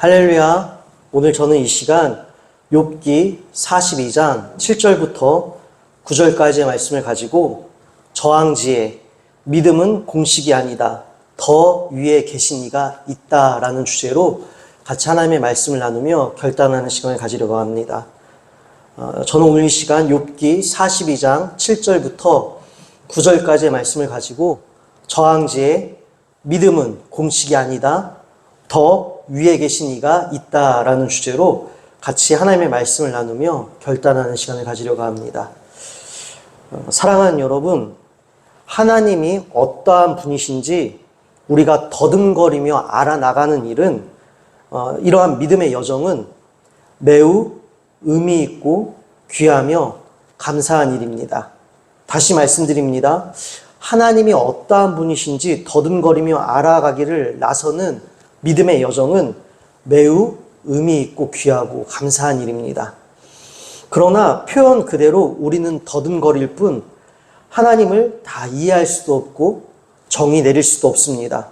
할렐루야. 오늘 저는 이 시간 욥기 42장 7절부터 9절까지의 말씀을 가지고 저항지에 믿음은 공식이 아니다. 더 위에 계신 이가 있다라는 주제로 같이 하나님의 말씀을 나누며 결단하는 시간을 가지려고 합니다. 저는 오늘 이 시간 욥기 42장 7절부터 9절까지의 말씀을 가지고 저항지에 믿음은 공식이 아니다. 더 위에 계신 이가 있다라는 주제로 같이 하나님의 말씀을 나누며 결단하는 시간을 가지려고 합니다. 사랑하는 여러분, 하나님이 어떠한 분이신지 우리가 더듬거리며 알아나가는 일은 이러한 믿음의 여정은 매우 의미 있고 귀하며 감사한 일입니다. 다시 말씀드립니다. 하나님이 어떠한 분이신지 더듬거리며 알아가기를 나서는 믿음의 여정은 매우 의미 있고 귀하고 감사한 일입니다. 그러나 표현 그대로 우리는 더듬거릴 뿐 하나님을 다 이해할 수도 없고 정의 내릴 수도 없습니다.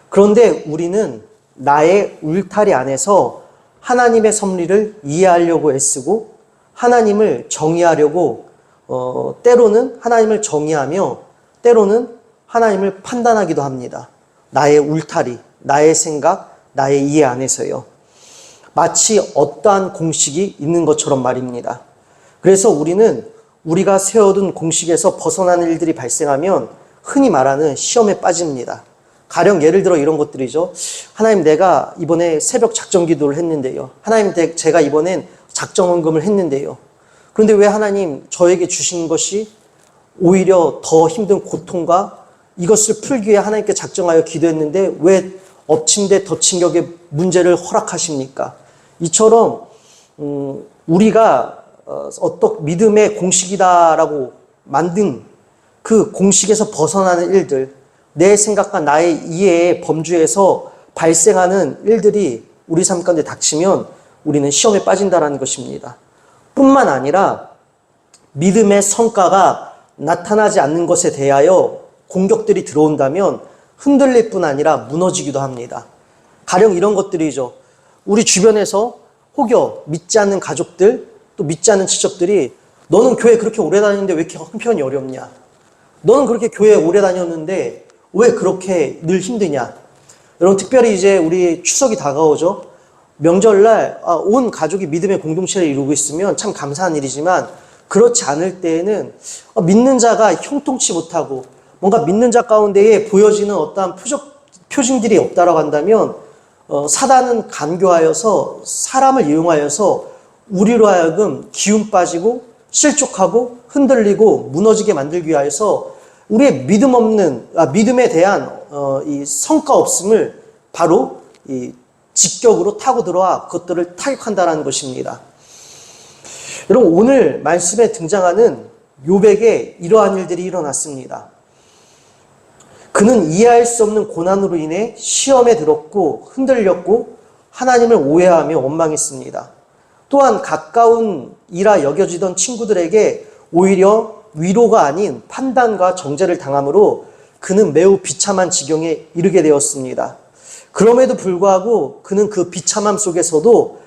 그런데 우리는 나의 울타리 안에서 하나님의 섭리를 이해하려고 애쓰고 하나님을 정의하려고 때로는 하나님을 정의하며 때로는 하나님을 판단하기도 합니다. 나의 울타리, 나의 생각, 나의 이해 안에서요. 마치 어떠한 공식이 있는 것처럼 말입니다. 그래서 우리는 우리가 세워둔 공식에서 벗어나는 일들이 발생하면 흔히 말하는 시험에 빠집니다. 가령 예를 들어 이런 것들이죠. 하나님, 내가 이번에 새벽 작정 기도를 했는데요. 하나님, 제가 이번엔 작정헌금을 했는데요. 그런데 왜 하나님 저에게 주신 것이 오히려 더 힘든 고통과 이것을 풀기 위해 하나님께 작정하여 기도했는데 왜 엎친 데 덮친 격의 문제를 허락하십니까? 이처럼 우리가 어떤 믿음의 공식이다라고 만든 그 공식에서 벗어나는 일들, 내 생각과 나의 이해의 범주에서 발생하는 일들이 우리 삶 가운데 닥치면 우리는 시험에 빠진다는 것입니다. 뿐만 아니라 믿음의 성과가 나타나지 않는 것에 대하여 공격들이 들어온다면 흔들릴 뿐 아니라 무너지기도 합니다. 가령 이런 것들이죠. 우리 주변에서 혹여 믿지 않는 가족들, 또 믿지 않는 친척들이 너는 교회 그렇게 오래 다녔는데 왜 이렇게 형편이 어렵냐? 너는 그렇게 교회 오래 다녔는데 왜 그렇게 늘 힘드냐? 여러분, 특별히 이제 우리 추석이 다가오죠. 명절날 온 가족이 믿음의 공동체를 이루고 있으면 참 감사한 일이지만 그렇지 않을 때에는 믿는 자가 형통치 못하고 뭔가 믿는 자 가운데에 보여지는 어떠한 표징들이 없다라고 한다면 사단은 간교하여서 사람을 이용하여서 우리로 하여금 기운 빠지고 실족하고 흔들리고 무너지게 만들기 위하여서 우리의 믿음에 대한 이 성과 없음을 바로 이 직격으로 타고 들어와 그것들을 타격한다는 것입니다. 여러분, 오늘 말씀에 등장하는 욥에게 이러한 일들이 일어났습니다. 그는 이해할 수 없는 고난으로 인해 시험에 들었고 흔들렸고 하나님을 오해하며 원망했습니다. 또한 가까운 이라 여겨지던 친구들에게 오히려 위로가 아닌 판단과 정죄를 당함으로 그는 매우 비참한 지경에 이르게 되었습니다. 그럼에도 불구하고 그는 그 비참함 속에서도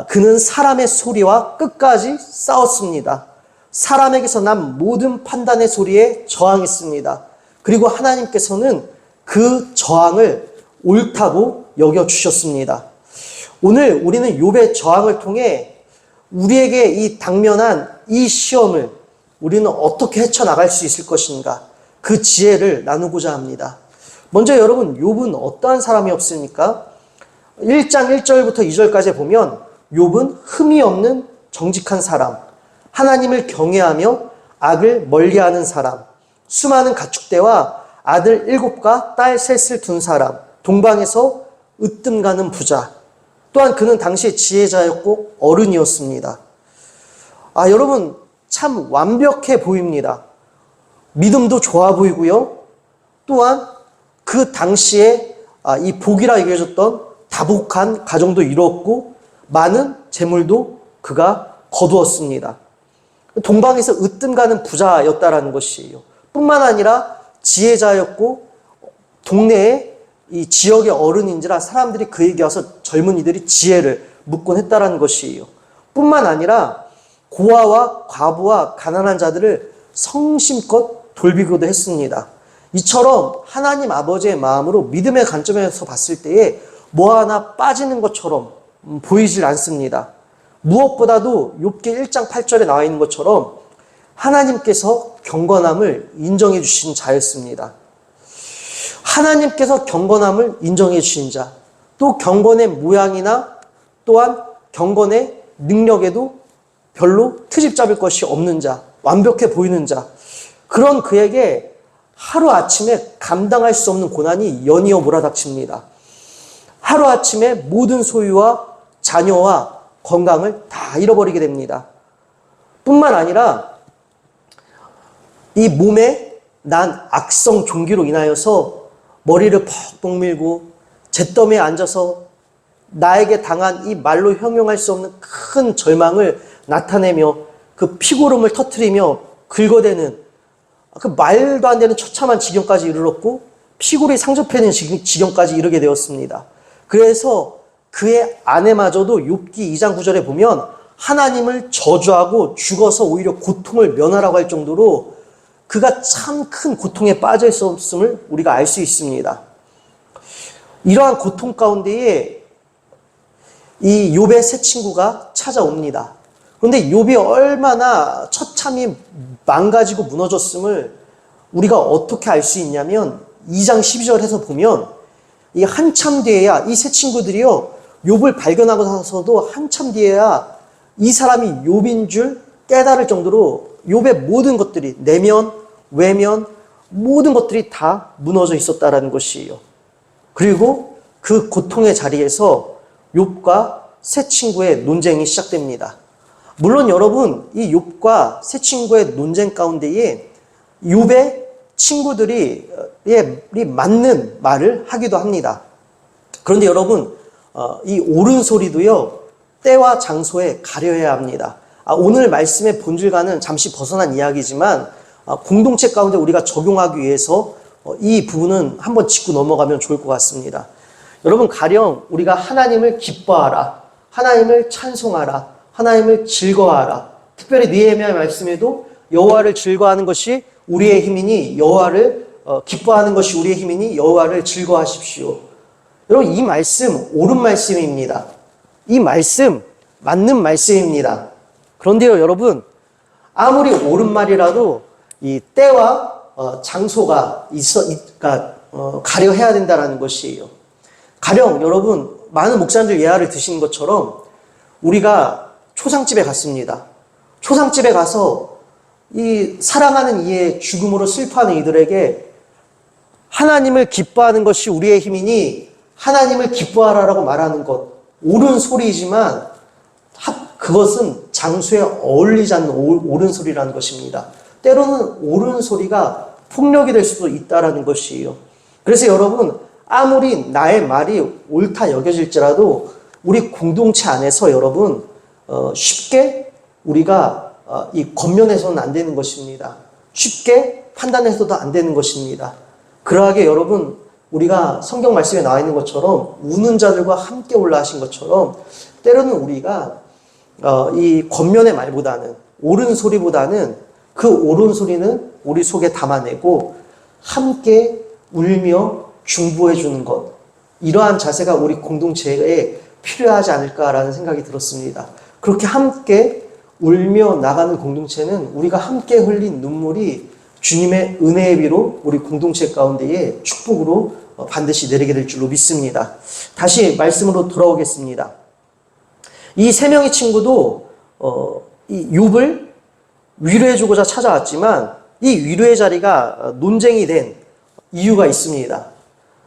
그는 사람의 소리와 끝까지 싸웠습니다. 사람에게서 난 모든 판단의 소리에 저항했습니다. 그리고 하나님께서는 그 저항을 옳다고 여겨주셨습니다. 오늘 우리는 욥의 저항을 통해 우리에게 이 당면한 이 시험을 우리는 어떻게 헤쳐나갈 수 있을 것인가, 그 지혜를 나누고자 합니다. 먼저 여러분, 욥은 어떠한 사람이었습니까? 1장 1절부터 2절까지 보면 욥은 흠이 없는 정직한 사람, 하나님을 경외하며 악을 멀리하는 사람, 수많은 가축대와 아들 7과 딸 3을 둔 사람, 동방에서 으뜸 가는 부자, 또한 그는 당시에 지혜자였고 어른이었습니다. 여러분, 참 완벽해 보입니다. 믿음도 좋아 보이고요. 또한 그 당시에 이 복이라 여겨졌던 다복한 가정도 이루었고 많은 재물도 그가 거두었습니다. 동방에서 으뜸 가는 부자였다라는 것이에요. 뿐만 아니라 지혜자였고 동네에 이 지역의 어른인지라 사람들이 그에게 와서 젊은이들이 지혜를 묻곤 했다라는 것이에요. 뿐만 아니라 고아와 과부와 가난한 자들을 성심껏 돌비기도 했습니다. 이처럼 하나님 아버지의 마음으로 믿음의 관점에서 봤을 때에 뭐 하나 빠지는 것처럼 보이질 않습니다. 무엇보다도 욥기 1장 8절에 나와 있는 것처럼 하나님께서 경건함을 인정해 주신 자였습니다. 하나님께서 경건함을 인정해 주신 자, 또 경건의 모양이나 또한 경건의 능력에도 별로 트집 잡을 것이 없는 자, 완벽해 보이는 자, 그런 그에게 하루아침에 감당할 수 없는 고난이 연이어 몰아닥칩니다. 하루아침에 모든 소유와 자녀와 건강을 다 잃어버리게 됩니다. 뿐만 아니라 이 몸에 난 악성 종기로 인하여서 머리를 퍽퍽 밀고 잿더미에 앉아서 나에게 당한 이 말로 형용할 수 없는 큰 절망을 나타내며 그 피고름을 터뜨리며 긁어대는 그 말도 안 되는 처참한 지경까지 이르렀고 피골이 상접해는 지경까지 이르게 되었습니다. 그래서 그의 아내마저도 욥기 2장 9절에 보면 하나님을 저주하고 죽어서 오히려 고통을 면하라고 할 정도로 그가 참 큰 고통에 빠져 있었음을 우리가 알 수 있습니다. 이러한 고통 가운데에 이 욥의 세 친구가 찾아옵니다. 그런데 욥이 얼마나 처참히 망가지고 무너졌음을 우리가 어떻게 알 수 있냐면 2장 12절에서 보면 이 한참 뒤에야 이 세 친구들이요 욥을 발견하고 나서도 한참 뒤에야 이 사람이 욥인 줄 깨달을 정도로 욥의 모든 것들이 내면 외면 모든 것들이 다 무너져 있었다라는 것이에요. 그리고 그 고통의 자리에서 욥과 세 친구의 논쟁이 시작됩니다. 물론 여러분 이 욥과 세 친구의 논쟁 가운데에 욥의 친구들이 맞는 말을 하기도 합니다. 그런데 여러분 이 옳은 소리도요 때와 장소에 가려야 합니다. 오늘 말씀의 본질과는 잠시 벗어난 이야기지만 공동체 가운데 우리가 적용하기 위해서 이 부분은 한번 짚고 넘어가면 좋을 것 같습니다. 여러분 가령 우리가 하나님을 기뻐하라, 하나님을 찬송하라, 하나님을 즐거워하라. 특별히 느헤미야 말씀에도 여호와를 즐거워하는 것이 우리의 힘이니 여호와를 기뻐하는 것이 우리의 힘이니 여호와를 즐거워하십시오. 여러분 이 말씀 옳은 말씀입니다. 이 말씀 맞는 말씀입니다. 그런데요 여러분 아무리 옳은 말이라도 이 때와 장소가 가려해야 된다는 것이에요. 가령 여러분 많은 목사님들 예화를 드시는 것처럼 우리가 초상집에 갔습니다. 초상집에 가서 이 사랑하는 이의 죽음으로 슬퍼하는 이들에게 하나님을 기뻐하는 것이 우리의 힘이니 하나님을 기뻐하라라고 말하는 것 옳은 소리이지만 그것은 장소에 어울리지 않는 옳은 소리라는 것입니다. 때로는 옳은 소리가 폭력이 될 수도 있다는 것이에요. 그래서 여러분 아무리 나의 말이 옳다 여겨질지라도 우리 공동체 안에서 여러분 쉽게 우리가 이 겉면해서는 안 되는 것입니다. 쉽게 판단해서도 안 되는 것입니다. 그러하게 여러분 우리가 성경 말씀에 나와 있는 것처럼 우는 자들과 함께 올라 하신 것처럼 때로는 우리가 이 겉면의 말보다는 옳은 소리보다는 그 옳은 소리는 우리 속에 담아내고 함께 울며 중보해 주는 것 이러한 자세가 우리 공동체에 필요하지 않을까라는 생각이 들었습니다. 그렇게 함께 울며 나가는 공동체는 우리가 함께 흘린 눈물이 주님의 은혜의 비로 우리 공동체 가운데에 축복으로 반드시 내리게 될 줄로 믿습니다. 다시 말씀으로 돌아오겠습니다. 이 세 명의 친구도 이 욥을 위로해주고자 찾아왔지만 이 위로의 자리가 논쟁이 된 이유가 있습니다.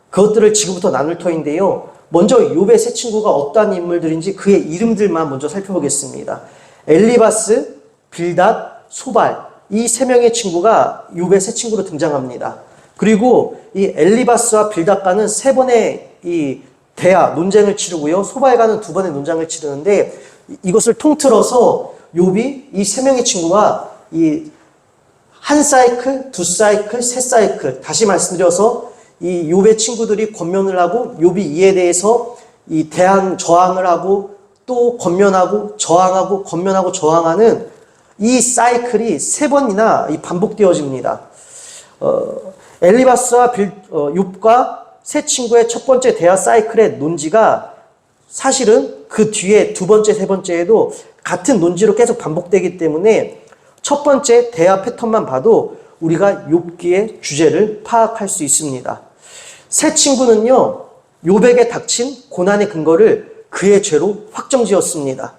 그것들을 지금부터 나눌 터인데요. 먼저 욥의 세 친구가 어떠한 인물들인지 그의 이름들만 먼저 살펴보겠습니다. 엘리바스, 빌닷, 소발 이 세 명의 친구가 욥의 세 친구로 등장합니다. 그리고 이 엘리바스와 빌닷과는 세 번의 이 대화, 논쟁을 치르고요. 소발과는 두 번의 논쟁을 치르는데 이것을 통틀어서 욥이 이 세 명의 친구가 이 한 사이클, 두 사이클, 세 사이클 다시 말씀드려서 이 욥의 친구들이 권면을 하고 욥이 이에 대해서 이 저항을 하고 또 권면하고 저항하고 권면하고 저항하는 이 사이클이 3번이나 반복되어집니다. 엘리바스와 욥과 세 친구의 첫 번째 대화 사이클의 논지가 사실은 그 뒤에 두 번째, 세 번째에도 같은 논지로 계속 반복되기 때문에 첫 번째 대화 패턴만 봐도 우리가 욥기의 주제를 파악할 수 있습니다. 세 친구는요, 욥에게 닥친 고난의 근거를 그의 죄로 확정지었습니다.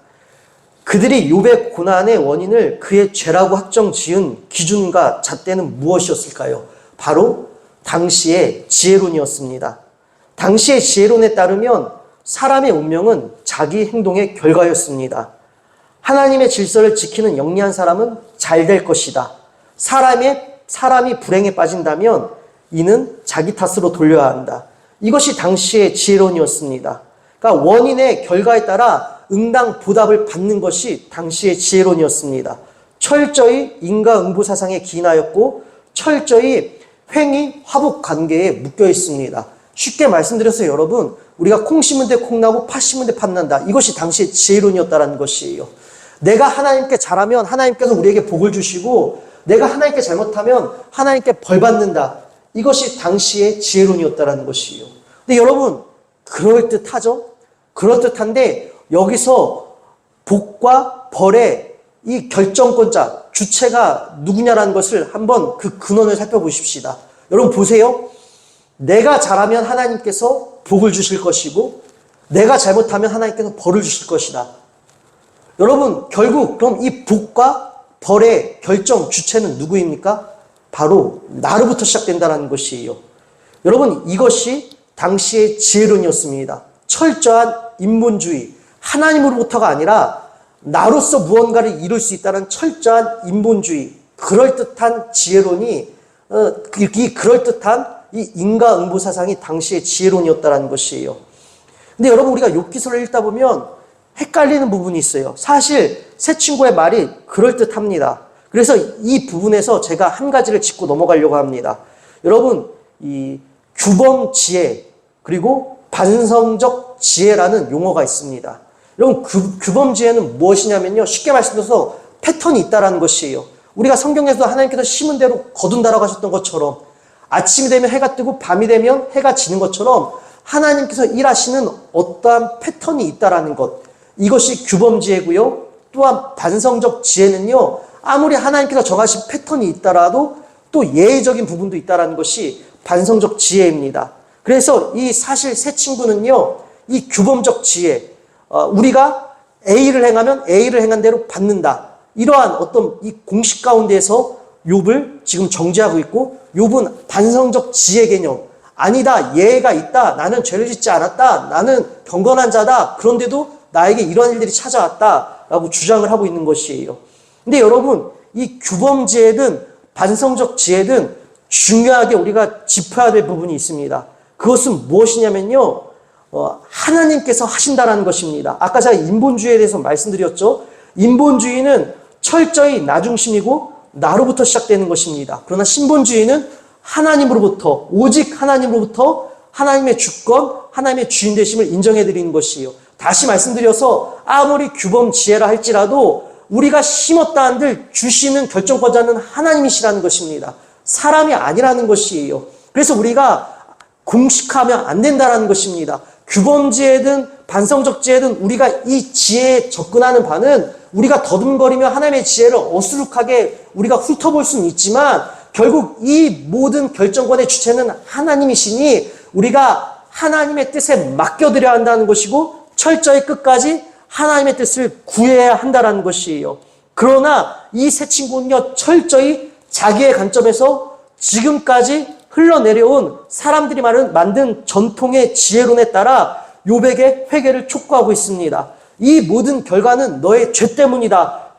그들이 욥의 고난의 원인을 그의 죄라고 확정지은 기준과 잣대는 무엇이었을까요? 바로 당시의 지혜론이었습니다. 당시의 지혜론에 따르면 사람의 운명은 자기 행동의 결과였습니다. 하나님의 질서를 지키는 영리한 사람은 잘 될 것이다. 사람이 불행에 빠진다면 이는 자기 탓으로 돌려야 한다. 이것이 당시의 지혜론이었습니다. 그러니까 원인의 결과에 따라 응당 보답을 받는 것이 당시의 지혜론이었습니다. 철저히 인과응보 사상에 기인하였고 철저히 횡의 화복 관계에 묶여 있습니다. 쉽게 말씀드려서 여러분, 우리가 콩 심은 데 콩 나고 팥 심은 데 팥 난다. 이것이 당시의 지혜론이었다는 것이에요. 내가 하나님께 잘하면 하나님께서 우리에게 복을 주시고 내가 하나님께 잘못하면 하나님께 벌 받는다. 이것이 당시의 지혜론이었다는 것이에요. 근데 여러분, 그럴듯하죠? 그럴듯한데 여기서 복과 벌의 이 결정권자, 주체가 누구냐라는 것을 한번 그 근원을 살펴보십시다. 여러분 보세요. 내가 잘하면 하나님께서 복을 주실 것이고 내가 잘못하면 하나님께서 벌을 주실 것이다. 여러분 결국 그럼 이 복과 벌의 결정 주체는 누구입니까? 바로 나로부터 시작된다는 것이에요. 여러분 이것이 당시의 지혜론이었습니다. 철저한 인본주의, 하나님으로부터가 아니라 나로서 무언가를 이룰 수 있다는 철저한 인본주의, 그럴듯한 지혜론이 이 그럴듯한 이 인과응보 사상이 당시의 지혜론이었다는 것이에요. 근데 여러분 우리가 욥기서를 읽다 보면 헷갈리는 부분이 있어요. 사실 세 친구의 말이 그럴듯합니다. 그래서 이 부분에서 제가 한 가지를 짚고 넘어가려고 합니다. 여러분 이 규범지혜 그리고 반성적 지혜라는 용어가 있습니다. 여러분 규범지혜는 무엇이냐면요, 쉽게 말씀드려서 패턴이 있다라는 것이에요. 우리가 성경에서도 하나님께서 심은 대로 거둔다라고 하셨던 것처럼 아침이 되면 해가 뜨고 밤이 되면 해가 지는 것처럼 하나님께서 일하시는 어떠한 패턴이 있다라는 것, 이것이 규범지혜고요. 또한 반성적 지혜는요, 아무리 하나님께서 정하신 패턴이 있더라도 또 예외적인 부분도 있다라는 것이 반성적 지혜입니다. 그래서 이 사실 세 친구는요, 이 규범적 지혜, 우리가 A를 행하면 A를 행한 대로 받는다. 이러한 어떤 이 공식 가운데에서 욥을 지금 정죄하고 있고, 욥은 반성적 지혜 개념, 아니다, 예외가 있다, 나는 죄를 짓지 않았다, 나는 경건한 자다, 그런데도 나에게 이러한 일들이 찾아왔다 라고 주장을 하고 있는 것이에요. 근데 여러분 이 규범지혜든 반성적 지혜든 중요하게 우리가 짚어야 될 부분이 있습니다. 그것은 무엇이냐면요, 하나님께서 하신다라는 것입니다. 아까 제가 인본주의에 대해서 말씀드렸죠. 인본주의는 철저히 나 중심이고 나로부터 시작되는 것입니다. 그러나 신본주의는 하나님으로부터, 오직 하나님으로부터 하나님의 주권, 하나님의 주인 되심을 인정해 드리는 것이에요. 다시 말씀드려서 아무리 규범지혜라 할지라도 우리가 심었다 한들 주시는 결정권자는 하나님이시라는 것입니다. 사람이 아니라는 것이에요. 그래서 우리가 공식화하면 안 된다는 것입니다. 규범지혜든 반성적 지혜든 우리가 이 지혜에 접근하는 바는 우리가 더듬거리며 하나님의 지혜를 어수룩하게 우리가 훑어볼 수는 있지만 결국 이 모든 결정권의 주체는 하나님이시니 우리가 하나님의 뜻에 맡겨드려야 한다는 것이고 철저히 끝까지 하나님의 뜻을 구해야 한다는 것이에요. 그러나 이 세 친구는요, 철저히 자기의 관점에서 지금까지 흘러내려온 사람들이 만든 전통의 지혜론에 따라 욥에게 회개를 촉구하고 있습니다. 이 모든 결과는 너의 죄 때문이다.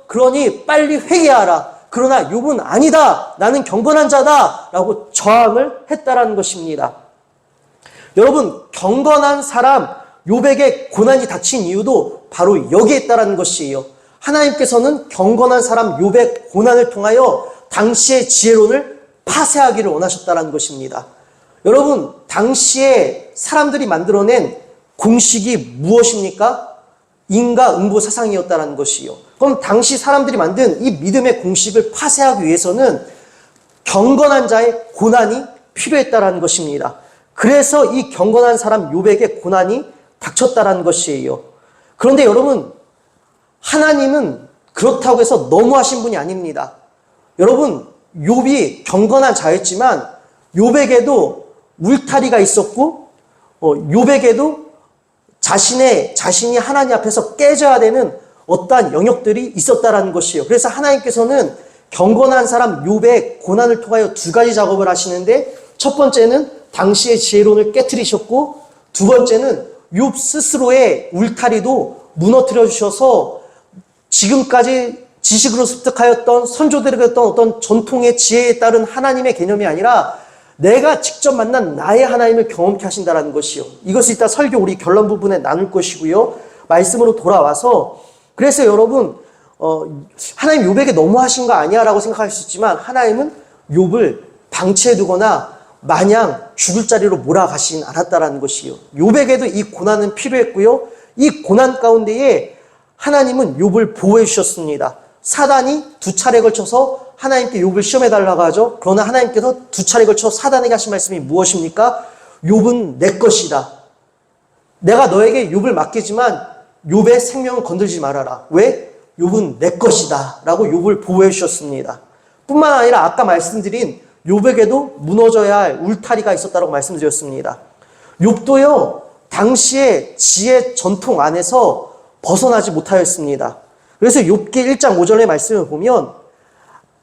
그러니 빨리 회개하라. 그러나 욥은 아니다. 나는 경건한 자다. 라고 저항을 했다라는 것입니다. 여러분, 경건한 사람, 욥에게 고난이 닥친 이유도 바로 여기에 있다라는 것이에요. 하나님께서는 경건한 사람 욥의 고난을 통하여 당시의 지혜론을 파쇄하기를 원하셨다는 것입니다. 여러분, 당시에 사람들이 만들어낸 공식이 무엇입니까? 인과응보 사상이었다는 것이요. 그럼 당시 사람들이 만든 이 믿음의 공식을 파쇄하기 위해서는 경건한 자의 고난이 필요했다는 것입니다. 그래서 이 경건한 사람 욥에게 고난이 닥쳤다는 것이에요. 그런데 여러분, 하나님은 그렇다고 해서 너무하신 분이 아닙니다. 여러분, 욥이 경건한 자였지만 욥에게도 울타리가 있었고 욥에게도 자신이 하나님 앞에서 깨져야 되는 어떠한 영역들이 있었다라는 것이에요. 그래서 하나님께서는 경건한 사람 욥의 고난을 통하여 두 가지 작업을 하시는데, 첫 번째는 당시의 지혜론을 깨트리셨고, 두 번째는 욥 스스로의 울타리도 무너뜨려 주셔서 지금까지 지식으로 습득하였던 선조들에게 했던 어떤 전통의 지혜에 따른 하나님의 개념이 아니라 내가 직접 만난 나의 하나님을 경험케 하신다는 것이요. 이것을 이따 설교 우리 결론 부분에 나눌 것이고요. 말씀으로 돌아와서, 그래서 여러분, 하나님 욥에게 너무하신 거 아니야 라고 생각할 수 있지만, 하나님은 욥을 방치해두거나 마냥 죽을 자리로 몰아가시진 않았다라는 것이요. 욥에게도 이 고난은 필요했고요. 이 고난 가운데에 하나님은 욥을 보호해 주셨습니다. 사단이 두 차례 걸쳐서 하나님께 욥을 시험해달라고 하죠. 그러나 하나님께서 두 차례 걸쳐 사단에게 하신 말씀이 무엇입니까? 욥은 내 것이다. 내가 너에게 욥을 맡기지만 욥의 생명을 건들지 말아라. 왜? 욥은 내 것이다 라고 욥을 보호해 주셨습니다. 뿐만 아니라 아까 말씀드린 욥에게도 무너져야 할 울타리가 있었다고 말씀드렸습니다. 욥도요, 당시의 지혜 전통 안에서 벗어나지 못하였습니다. 그래서 욥기 1장 5절의 말씀을 보면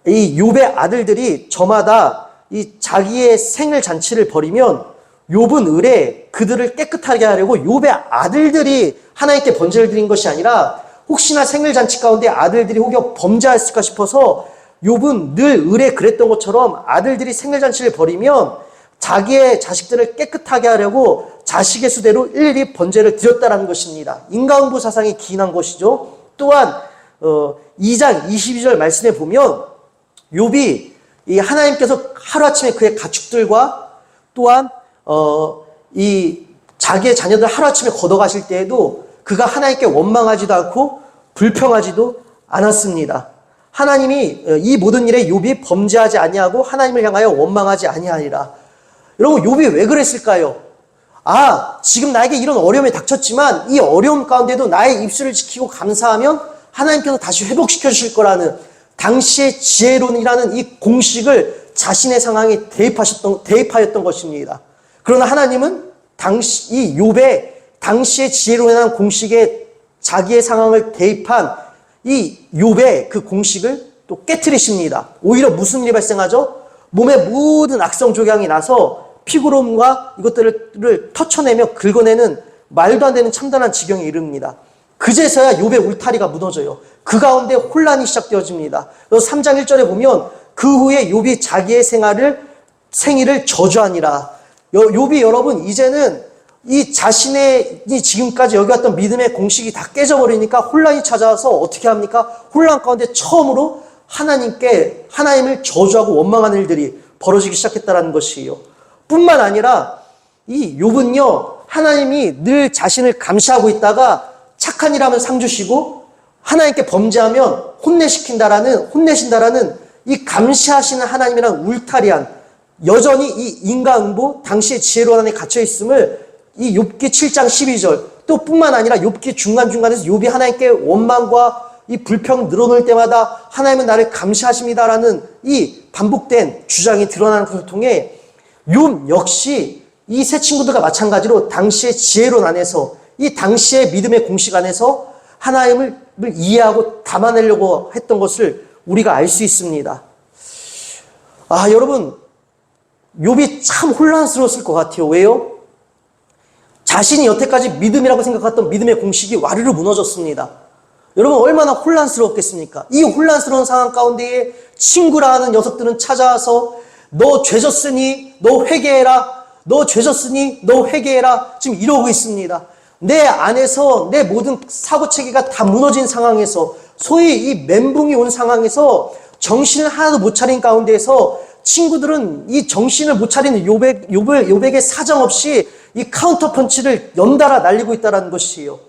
이 욥의 아들들이 저마다 이 자기의 생일 잔치를 벌이면 욥은 을에 그들을 깨끗하게 하려고 욥의 아들들이 하나님께 번제를 드린 것이 아니라, 혹시나 생일 잔치 가운데 아들들이 혹여 범죄했을까 싶어서 욥은 늘 을에 그랬던 것처럼 아들들이 생일 잔치를 벌이면 자기의 자식들을 깨끗하게 하려고 자식의 수대로 일일이 번제를 드렸다라는 것입니다. 인과응보 사상이 기인한 것이죠. 또한 2장 22절 말씀에 보면 욥이 이 하나님께서 하루아침에 그의 가축들과 또한 이 자기의 자녀들 하루아침에 걷어가실 때에도 그가 하나님께 원망하지도 않고 불평하지도 않았습니다. 하나님이 이 모든 일에 욥이 범죄하지 아니하고 하나님을 향하여 원망하지 아니하리라. 여러분, 욥이 왜 그랬을까요? 지금 나에게 이런 어려움이 닥쳤지만 이 어려움 가운데도 나의 입술을 지키고 감사하면 하나님께서 다시 회복시켜 주실 거라는 당시의 지혜론이라는 이 공식을 자신의 상황에 대입하였던 것입니다. 그러나 하나님은 이 욥의 당시의 지혜론에 대한 공식에 자기의 상황을 대입한 이 욥의 그 공식을 또 깨트리십니다. 오히려 무슨 일이 발생하죠? 몸의 모든 악성 조경이 나서 피고름과 이것들을 터쳐내며 긁어내는 말도 안 되는 참담한 지경에 이릅니다. 그제서야 욥의 울타리가 무너져요. 그 가운데 혼란이 시작되어집니다. 3장 1절에 보면 그 후에 욥이 자기의 생일을 저주하니라. 욥이 여러분 이제는 이 자신의 지금까지 여기왔던 믿음의 공식이 다 깨져버리니까 혼란이 찾아와서 어떻게 합니까? 혼란 가운데 처음으로 하나님을 저주하고 원망하는 일들이 벌어지기 시작했다는 것이에요. 뿐만 아니라 이 욥은요, 하나님이 늘 자신을 감시하고 있다가 착한 일 하면 상 주시고 하나님께 범죄하면 혼내신다라는 이 감시하시는 하나님이란 울타리한, 여전히 이 인과응보 당시의 지혜론 안에 갇혀 있음을 이 욥기 7장 12절 또 뿐만 아니라 욥기 중간중간에서 욥이 하나님께 원망과 이 불평 늘어놓을 때마다 하나님은 나를 감시하십니다라는 이 반복된 주장이 드러나는 것을 통해 욥 역시 이 세 친구들과 마찬가지로 당시의 지혜론 안에서, 이 당시의 믿음의 공식 안에서 하나님을 이해하고 담아내려고 했던 것을 우리가 알 수 있습니다. 여러분, 욥이 참 혼란스러웠을 것 같아요. 왜요? 자신이 여태까지 믿음이라고 생각했던 믿음의 공식이 와르르 무너졌습니다. 여러분, 얼마나 혼란스러웠겠습니까? 이 혼란스러운 상황 가운데에 친구라 하는 녀석들은 찾아와서 너 죄졌으니 너 회개해라. 너 죄졌으니 너 회개해라. 지금 이러고 있습니다. 내 안에서 내 모든 사고체계가 다 무너진 상황에서, 소위 이 멘붕이 온 상황에서 정신을 하나도 못 차린 가운데에서 친구들은 이 정신을 못 차리는 요백의 사정없이 이 카운터 펀치를 연달아 날리고 있다는 것이에요.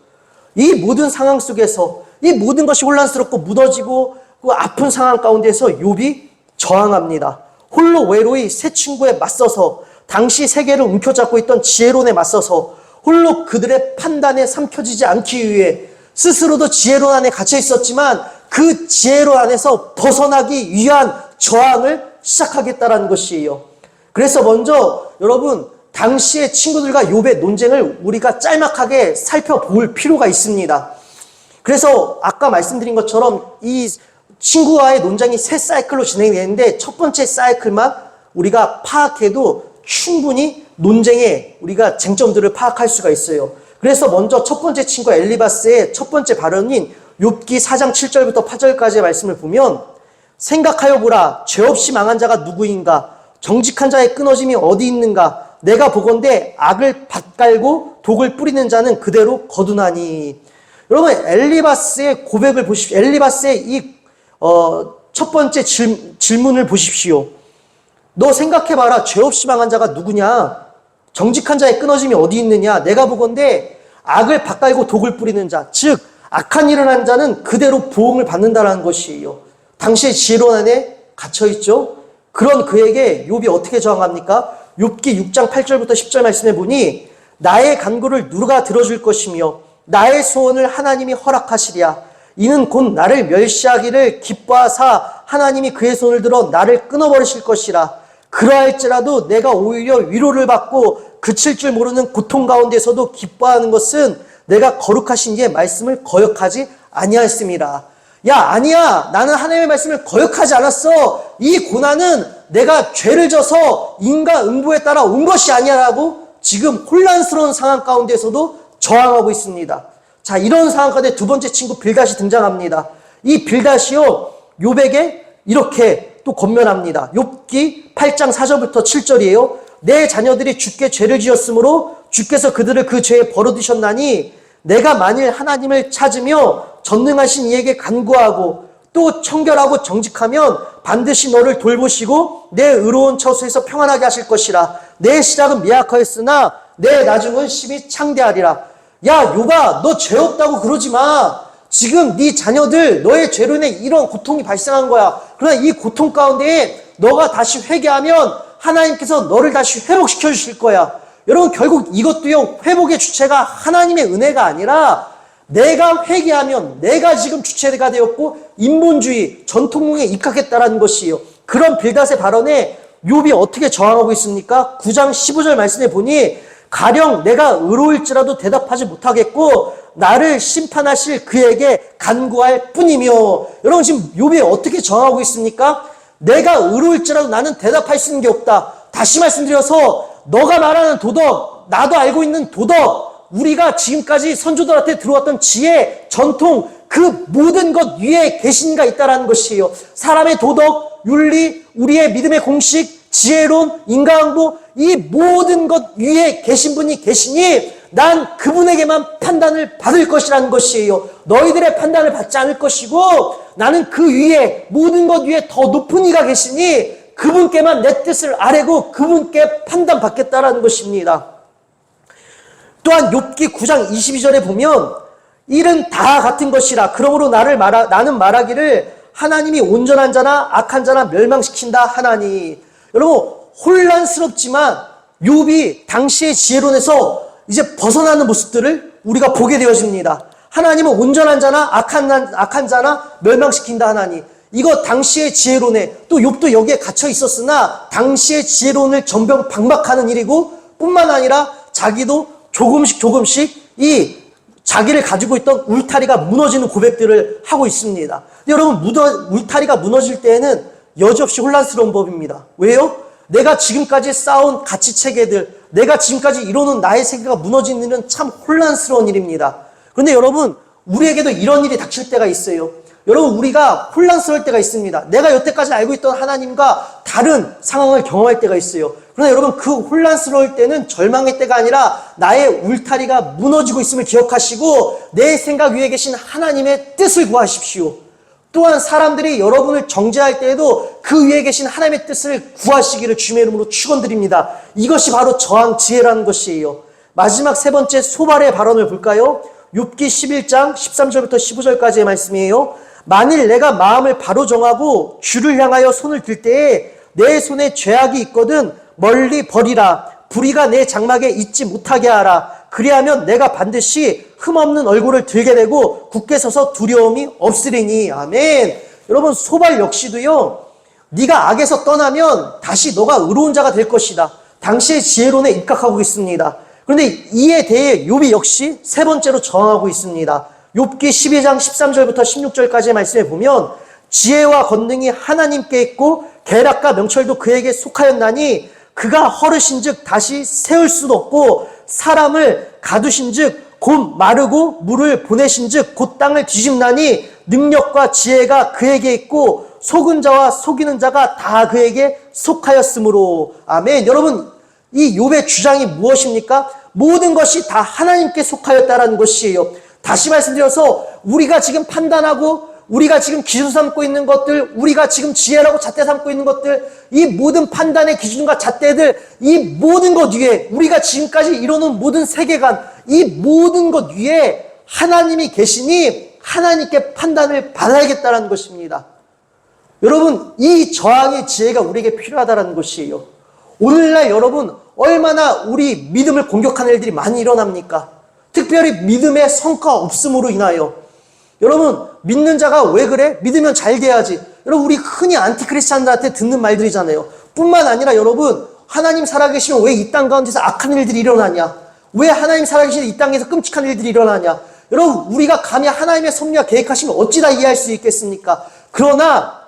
이 모든 상황 속에서 이 모든 것이 혼란스럽고 무너지고 그 아픈 상황 가운데서 욥이 저항합니다. 홀로 외로이 세 친구에 맞서서 당시 세계를 움켜잡고 있던 지혜론에 맞서서 홀로 그들의 판단에 삼켜지지 않기 위해 스스로도 지혜론 안에 갇혀 있었지만 그 지혜론 안에서 벗어나기 위한 저항을 시작하겠다라는 것이에요. 그래서 먼저 여러분 당시의 친구들과 욥의 논쟁을 우리가 짤막하게 살펴볼 필요가 있습니다. 그래서 아까 말씀드린 것처럼 이 친구와의 논쟁이 세 사이클로 진행되는데 첫 번째 사이클만 우리가 파악해도 충분히 논쟁의 우리가 쟁점들을 파악할 수가 있어요. 그래서 먼저 첫 번째 친구 엘리바스의 첫 번째 발언인 욥기 4장 7절부터 8절까지의 말씀을 보면 생각하여 보라 죄 없이 망한 자가 누구인가 정직한 자의 끊어짐이 어디 있는가 내가 보건대 악을 밭갈고 독을 뿌리는 자는 그대로 거두나니. 여러분 엘리바스의 고백을 보십시오. 엘리바스의 이 첫 번째 질문을 보십시오. 너 생각해봐라. 죄 없이 망한 자가 누구냐? 정직한 자의 끊어짐이 어디 있느냐? 내가 보건대 악을 밭갈고 독을 뿌리는 자, 즉 악한 일을 한 자는 그대로 보응을 받는다라는 것이에요. 당시의 지혜론 안에 갇혀있죠. 그런 그에게 욥이 어떻게 저항합니까? 욥기 6장 8절부터 10절 말씀해 보니 나의 간구를 누가 들어줄 것이며 나의 소원을 하나님이 허락하시랴. 이는 곧 나를 멸시하기를 기뻐하사 하나님이 그의 손을 들어 나를 끊어버리실 것이라. 그러할지라도 내가 오히려 위로를 받고 그칠 줄 모르는 고통 가운데서도 기뻐하는 것은 내가 거룩하신 이의 말씀을 거역하지 아니하였습니다. 야, 아니야. 나는 하나님의 말씀을 거역하지 않았어. 이 고난은 내가 죄를 져서 인간 음부에 따라 온 것이 아니야라고 지금 혼란스러운 상황 가운데서도 저항하고 있습니다. 자, 이런 상황 가운데 두 번째 친구 빌닷이 등장합니다. 이 빌닷이요, 욥에게 이렇게 또 권면합니다. 욥기 8장 4절부터 7절이에요. 내 자녀들이 주께 죄를 지었으므로 주께서 그들을 그 죄에 버려두셨나니 내가 만일 하나님을 찾으며 전능하신 이에게 간구하고 또 청결하고 정직하면 반드시 너를 돌보시고 내 의로운 처소에서 평안하게 하실 것이라. 내 시작은 미약하였으나 내 나중은 심히 창대하리라. 야, 욥아, 너 죄 없다고 그러지 마. 지금 네 자녀들 너의 죄로 인해 이런 고통이 발생한 거야. 그러나 이 고통 가운데에 너가 다시 회개하면 하나님께서 너를 다시 회복시켜 주실 거야. 여러분 결국 이것도요, 회복의 주체가 하나님의 은혜가 아니라 내가 회개하면 내가 지금 주체가 되었고 인본주의 전통론에 입각했다라는 것이에요. 그런 빌닷의 발언에 욥이 어떻게 저항하고 있습니까? 9장 15절 말씀에 보니 가령 내가 의로울지라도 대답하지 못하겠고 나를 심판하실 그에게 간구할 뿐이며. 여러분 지금 욥이 어떻게 저항하고 있습니까? 내가 의로울지라도 나는 대답할 수 있는 게 없다. 다시 말씀드려서 너가 말하는 도덕, 나도 알고 있는 도덕, 우리가 지금까지 선조들한테 들어왔던 지혜, 전통, 그 모든 것 위에 계신가 있다라는 것이에요. 사람의 도덕, 윤리, 우리의 믿음의 공식, 지혜론, 인과응보, 이 모든 것 위에 계신 분이 계시니 난 그분에게만 판단을 받을 것이라는 것이에요. 너희들의 판단을 받지 않을 것이고 나는 그 위에 모든 것 위에 더 높은 이가 계시니 그분께만 내 뜻을 아뢰고 그분께 판단받겠다라는 것입니다. 또한 욥기 9장 22절에 보면 일은 다 같은 것이라. 그러므로 나는 말하기를 하나님이 온전한 자나 악한 자나 멸망시킨다 하나니. 여러분 혼란스럽지만 욥이 당시의 지혜론에서 이제 벗어나는 모습들을 우리가 보게 되어집니다. 하나님은 온전한 자나 악한 자나 멸망시킨다 하나니. 이거 당시의 지혜론에 또 욥도 여기에 갇혀 있었으나 당시의 지혜론을 전병박박하는 일이고 뿐만 아니라 자기도 조금씩 이 자기를 가지고 있던 울타리가 무너지는 고백들을 하고 있습니다. 여러분 울타리가 무너질 때에는 여지없이 혼란스러운 법입니다. 왜요? 내가 지금까지 쌓아온 가치체계들, 내가 지금까지 이뤄놓은 나의 세계가 무너지는 일은 참 혼란스러운 일입니다. 그런데 여러분 우리에게도 이런 일이 닥칠 때가 있어요. 여러분 우리가 혼란스러울 때가 있습니다. 내가 여태까지 알고 있던 하나님과 다른 상황을 경험할 때가 있어요. 그러나 여러분 그 혼란스러울 때는 절망의 때가 아니라 나의 울타리가 무너지고 있음을 기억하시고 내 생각 위에 계신 하나님의 뜻을 구하십시오. 또한 사람들이 여러분을 정죄할 때에도 그 위에 계신 하나님의 뜻을 구하시기를 주님의 이름으로 축원드립니다. 이것이 바로 저항 지혜라는 것이에요. 마지막 세 번째 소발의 발언을 볼까요? 욥기 11장 13절부터 15절까지의 말씀이에요. 만일 내가 마음을 바로 정하고 주를 향하여 손을 들 때에 내 손에 죄악이 있거든 멀리 버리라. 불의가 내 장막에 있지 못하게 하라. 그리하면 내가 반드시 흠없는 얼굴을 들게 되고 굳게 서서 두려움이 없으리니. 아멘. 여러분, 소발 역시도요, 네가 악에서 떠나면 다시 너가 의로운 자가 될 것이다. 당시의 지혜론에 입각하고 있습니다. 그런데 이에 대해 욥이 역시 세 번째로 저항하고 있습니다. 욥기 12장 13절부터 16절까지의 말씀에 보면 지혜와 권능이 하나님께 있고 계략과 명철도 그에게 속하였나니 그가 허르신즉 다시 세울 수도 없고 사람을 가두신즉 곧 마르고 물을 보내신즉 곧 땅을 뒤집나니 능력과 지혜가 그에게 있고 속은 자와 속이는 자가 다 그에게 속하였으므로. 아멘. 여러분, 이 욥의 주장이 무엇입니까? 모든 것이 다 하나님께 속하였다라는 것이에요. 다시 말씀드려서 우리가 지금 판단하고 우리가 지금 기준 삼고 있는 것들, 우리가 지금 지혜라고 잣대 삼고 있는 것들, 이 모든 판단의 기준과 잣대들, 이 모든 것 위에 우리가 지금까지 이뤄놓은 모든 세계관, 이 모든 것 위에 하나님이 계시니 하나님께 판단을 받아야겠다는 것입니다. 여러분, 이 저항의 지혜가 우리에게 필요하다는 것이에요. 오늘날 여러분, 얼마나 우리 믿음을 공격하는 일들이 많이 일어납니까? 특별히 믿음의 성과 없음으로 인하여. 여러분, 믿는 자가 왜 그래? 믿으면 잘 돼야지. 여러분, 우리 흔히 안티크리스찬들한테 듣는 말들이잖아요. 뿐만 아니라 여러분, 하나님 살아계시면 왜 이 땅 가운데서 악한 일들이 일어나냐? 왜 하나님 살아계시는 이 땅에서 끔찍한 일들이 일어나냐? 여러분, 우리가 감히 하나님의 섭리와 계획하시면 어찌 다 이해할 수 있겠습니까? 그러나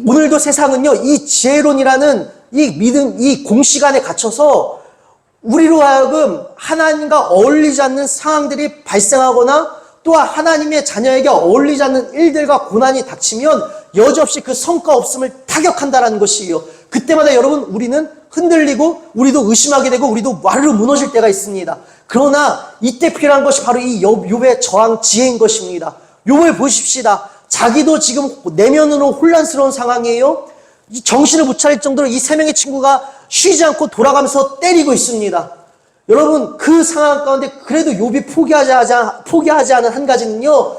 오늘도 세상은요, 이 지혜론이라는 이 믿음, 이 공시간에 갇혀서 우리로 하여금 하나님과 어울리지 않는 상황들이 발생하거나 또한 하나님의 자녀에게 어울리지 않는 일들과 고난이 닥치면 여지없이 그 성과 없음을 타격한다는 것이에요. 그때마다 여러분, 우리는 흔들리고 우리도 의심하게 되고 우리도 와르르 무너질 때가 있습니다. 그러나 이때 필요한 것이 바로 이 욥의 저항 지혜인 것입니다. 욥을 보십시다. 자기도 지금 내면으로 혼란스러운 상황이에요. 정신을 못 차릴 정도로 이 세 명의 친구가 쉬지 않고 돌아가면서 때리고 있습니다. 여러분, 그 상황 가운데 그래도 욥이 포기하지 않은 한 가지는요,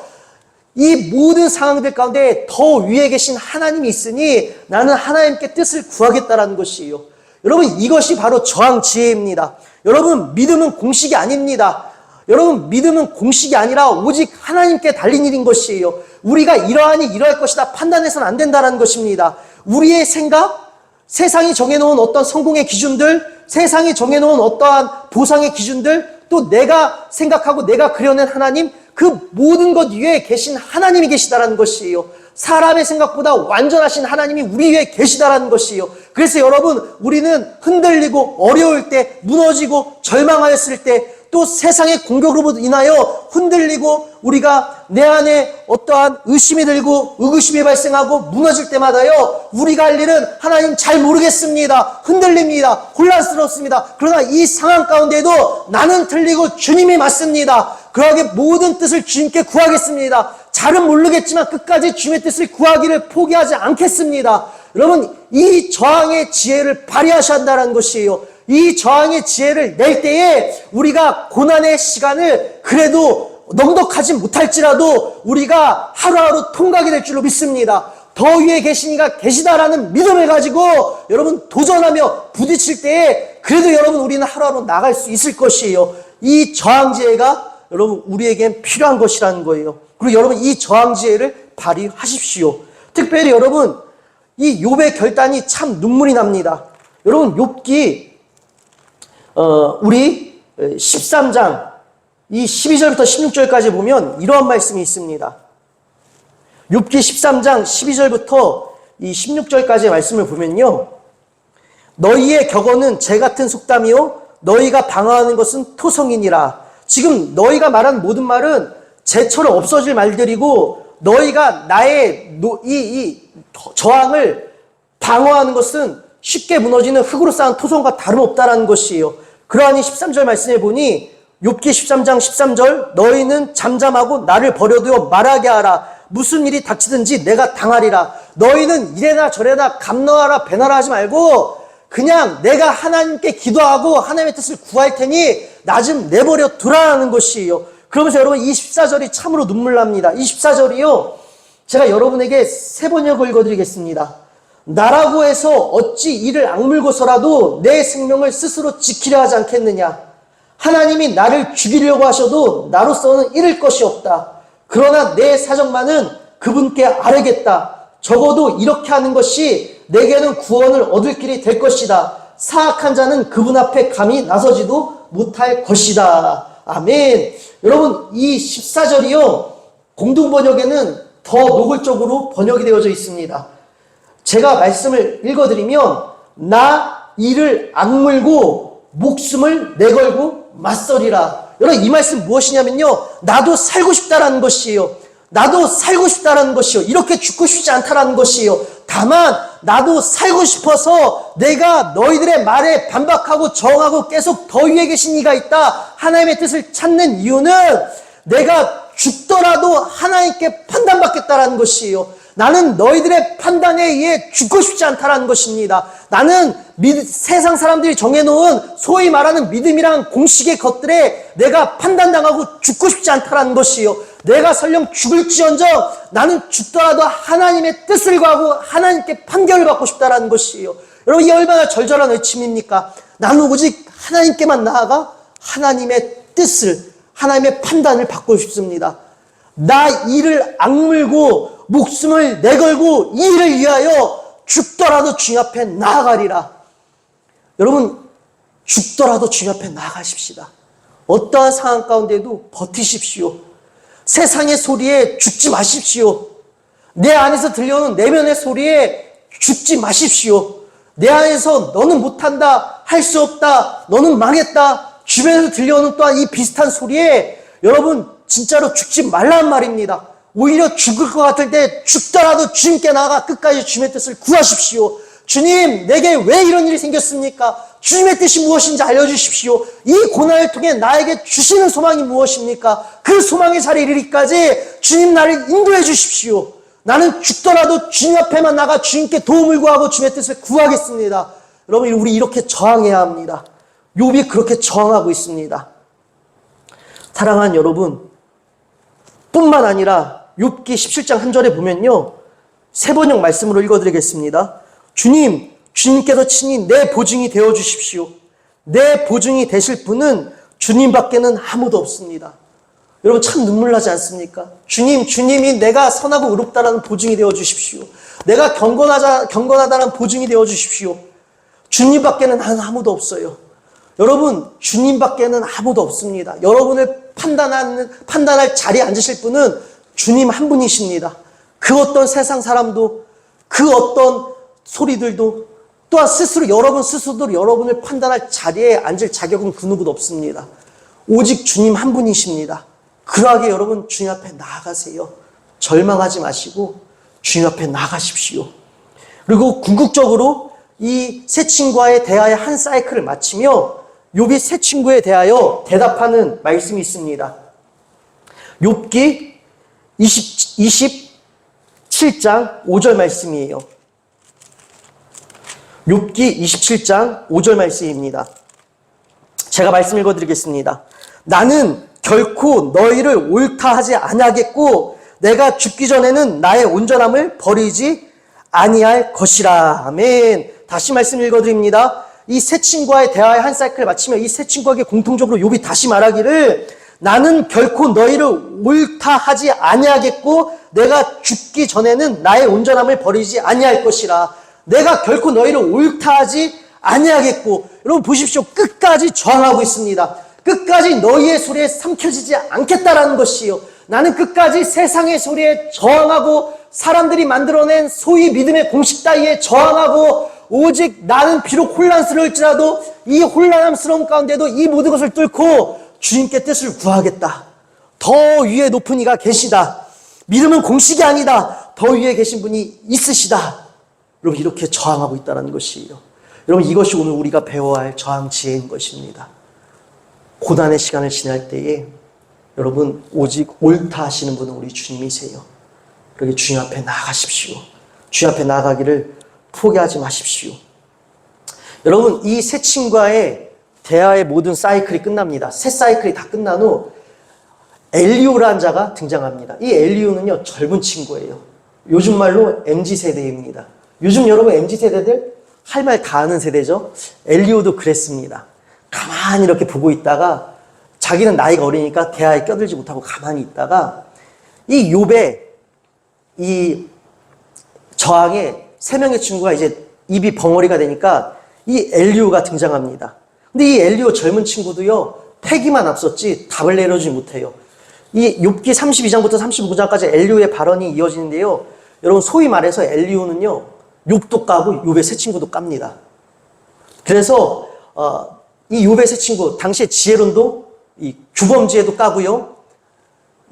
이 모든 상황들 가운데 더 위에 계신 하나님이 있으니 나는 하나님께 뜻을 구하겠다라는 것이에요. 여러분, 이것이 바로 저항 지혜입니다. 여러분, 믿음은 공식이 아닙니다. 여러분, 믿음은 공식이 아니라 오직 하나님께 달린 일인 것이에요. 우리가 이러하니 이러할 것이다 판단해서는 안 된다는 것입니다. 우리의 생각, 세상이 정해놓은 어떤 성공의 기준들, 세상이 정해놓은 어떠한 보상의 기준들, 또 내가 생각하고 내가 그려낸 하나님, 그 모든 것 위에 계신 하나님이 계시다라는 것이에요. 사람의 생각보다 완전하신 하나님이 우리 위에 계시다라는 것이에요. 그래서 여러분, 우리는 흔들리고 어려울 때, 무너지고 절망하였을 때, 또 세상의 공격으로 인하여 흔들리고 우리가 내 안에 어떠한 의심이 들고 의구심이 발생하고 무너질 때마다요, 우리가 할 일은 하나님 잘 모르겠습니다. 흔들립니다. 혼란스럽습니다. 그러나 이 상황 가운데도 나는 틀리고 주님이 맞습니다. 그러하게 모든 뜻을 주님께 구하겠습니다. 잘은 모르겠지만 끝까지 주님의 뜻을 구하기를 포기하지 않겠습니다. 여러분, 이 저항의 지혜를 발휘하셔야 한다는 것이에요. 이 저항의 지혜를 낼 때에 우리가 고난의 시간을 그래도 넉넉하지 못할지라도 우리가 하루하루 통과하게 될 줄로 믿습니다. 더 위에 계신 이가 계시다라는 믿음을 가지고 여러분 도전하며 부딪힐 때에 그래도 여러분 우리는 하루하루 나갈 수 있을 것이에요. 이 저항 지혜가 여러분 우리에겐 필요한 것이라는 거예요. 그리고 여러분 이 저항 지혜를 발휘하십시오. 특별히 여러분 이 욥의 결단이 참 눈물이 납니다. 여러분 욥기 우리 13장 이 12절부터 16절까지 보면 이러한 말씀이 있습니다. 욥기 13장 12절부터 이 16절까지의 말씀을 보면요. 너희의 격언은 재 같은 속담이요 너희가 방어하는 것은 토성이니라. 지금 너희가 말한 모든 말은 재처럼 없어질 말들이고 너희가 나의 이 저항을 방어하는 것은 쉽게 무너지는 흙으로 쌓은 토성과 다름없다라는 것이에요. 그러하니 13절 말씀해 보니 욥기 13장 13절 너희는 잠잠하고 나를 버려두어 말하게 하라. 무슨 일이 닥치든지 내가 당하리라. 너희는 이래나 저래나 감너하라 배나라 하지 말고 그냥 내가 하나님께 기도하고 하나님의 뜻을 구할 테니 나 좀 내버려 두라는 것이에요. 그러면서 여러분 이 14절이 참으로 눈물 납니다. 이 14절이요. 제가 여러분에게 세 번역을 읽어드리겠습니다. 나라고 해서 어찌 이를 악물고서라도 내 생명을 스스로 지키려 하지 않겠느냐. 하나님이 나를 죽이려고 하셔도 나로서는 잃을 것이 없다. 그러나 내 사정만은 그분께 아뢰겠다. 적어도 이렇게 하는 것이 내게는 구원을 얻을 길이 될 것이다. 사악한 자는 그분 앞에 감히 나서지도 못할 것이다. 아멘. 여러분 이 14절이요. 공동번역에는 더 노골적으로 번역이 되어져 있습니다. 제가 말씀을 읽어드리면 나 이를 악물고 목숨을 내걸고 맞서리라. 여러분 이 말씀 무엇이냐면요. 나도 살고 싶다라는 것이에요. 나도 살고 싶다라는 것이요. 이렇게 죽고 싶지 않다라는 것이에요. 다만 나도 살고 싶어서 내가 너희들의 말에 반박하고 저항하고 계속 더 위에 계신 이가 있다. 하나님의 뜻을 찾는 이유는 내가 죽더라도 하나님께 판단받겠다라는 것이에요. 나는 너희들의 판단에 의해 죽고 싶지 않다라는 것입니다. 나는 세상 사람들이 정해놓은 소위 말하는 믿음이란 공식의 것들에 내가 판단당하고 죽고 싶지 않다라는 것이에요. 내가 설령 죽을지언정 나는 죽더라도 하나님의 뜻을 구하고 하나님께 판결을 받고 싶다라는 것이에요. 여러분 이 얼마나 절절한 외침입니까? 나는 오직 하나님께만 나아가 하나님의 뜻을 하나님의 판단을 받고 싶습니다. 나 이를 악물고 목숨을 내걸고 이 일을 위하여 죽더라도 주님 앞에 나아가리라. 여러분 죽더라도 주님 앞에 나아가십시다. 어떠한 상황 가운데도 버티십시오. 세상의 소리에 죽지 마십시오. 내 안에서 들려오는 내면의 소리에 죽지 마십시오. 내 안에서 너는 못한다, 할 수 없다, 너는 망했다, 주변에서 들려오는 또한 이 비슷한 소리에 여러분 진짜로 죽지 말란 말입니다. 오히려 죽을 것 같을 때 죽더라도 주님께 나아가 끝까지 주님의 뜻을 구하십시오. 주님, 내게 왜 이런 일이 생겼습니까? 주님의 뜻이 무엇인지 알려주십시오. 이 고난을 통해 나에게 주시는 소망이 무엇입니까? 그 소망의 자리에 이르기까지 주님 나를 인도해 주십시오. 나는 죽더라도 주님 앞에만 나가 주님께 도움을 구하고 주님의 뜻을 구하겠습니다. 여러분, 우리 이렇게 저항해야 합니다. 욥이 그렇게 저항하고 있습니다. 사랑하는 여러분, 뿐만 아니라 욥기 17장 한 절에 보면요. 세 번역 말씀으로 읽어드리겠습니다. 주님, 주님께서 친히 내 보증이 되어주십시오. 내 보증이 되실 분은 주님밖에는 아무도 없습니다. 여러분 참 눈물 나지 않습니까? 주님, 주님이 내가 선하고 의롭다라는 보증이 되어주십시오. 내가 경건하다는 보증이 되어주십시오. 주님밖에는 아무도 없어요. 여러분, 주님밖에는 아무도 없습니다. 여러분을 판단할 자리에 앉으실 분은 주님 한 분이십니다. 그 어떤 세상 사람도, 그 어떤 소리들도, 또한 여러분 스스로도 여러분을 판단할 자리에 앉을 자격은 그 누구도 없습니다. 오직 주님 한 분이십니다. 그러하게 여러분 주님 앞에 나아가세요. 절망하지 마시고 주님 앞에 나가십시오. 그리고 궁극적으로 이 새 친구와의 대화의 한 사이클을 마치며 욥이 새 친구에 대하여 대답하는 말씀이 있습니다. 욥기 27장 5절 말씀이에요. 욥기 27장 5절 말씀입니다. 제가 말씀 읽어드리겠습니다. 나는 결코 너희를 옳다 하지 아니하겠고 내가 죽기 전에는 나의 온전함을 버리지 아니할 것이라. 아멘. 다시 말씀 읽어드립니다. 이 새 친구와의 대화의 한 사이클을 마치며 이 새 친구에게 공통적으로 욥이 다시 말하기를 나는 결코 너희를 옳다 하지 아니하겠고 내가 죽기 전에는 나의 온전함을 버리지 아니할 것이라. 내가 결코 너희를 옳다 하지 아니하겠고. 여러분 보십시오. 끝까지 저항하고 있습니다. 끝까지 너희의 소리에 삼켜지지 않겠다라는 것이요. 나는 끝까지 세상의 소리에 저항하고 사람들이 만들어낸 소위 믿음의 공식 따위에 저항하고 오직 나는 비록 혼란스러울지라도 이 혼란스러움 가운데도 이 모든 것을 뚫고 주님께 뜻을 구하겠다. 더 위에 높은 이가 계시다. 믿음은 공식이 아니다. 더 위에 계신 분이 있으시다. 여러분 이렇게 저항하고 있다는 것이에요. 여러분 이것이 오늘 우리가 배워야 할 저항 지혜인 것입니다. 고난의 시간을 지날 때에 여러분 오직 옳다 하시는 분은 우리 주님이세요. 그렇게 주님 앞에 나아가십시오. 주님 앞에 나아가기를 포기하지 마십시오. 여러분, 이 새 친구와의 대화의 모든 사이클이 끝납니다. 새 사이클이 다 끝난 후 엘리오라는 자가 등장합니다. 이 엘리오는요, 젊은 친구예요. 요즘 말로 MZ세대입니다. 요즘 여러분 MZ세대들 할 말 다 하는 세대죠. 엘리오도 그랬습니다. 가만히 이렇게 보고 있다가 자기는 나이가 어리니까 대화에 껴들지 못하고 가만히 있다가 이 욥의 이 저항의 세 명의 친구가 이제 입이 벙어리가 되니까 이 엘리오가 등장합니다. 근데 이 엘리오 젊은 친구도요, 패기만 앞섰지 답을 내려주지 못해요. 이 욥기 32장부터 35장까지 엘리오의 발언이 이어지는데요. 여러분, 소위 말해서 엘리오는요, 욥도 까고 욥의 새 친구도 깝니다. 그래서 이 욥의 새 친구, 당시의 지혜론도 이 규범지혜도 까고요,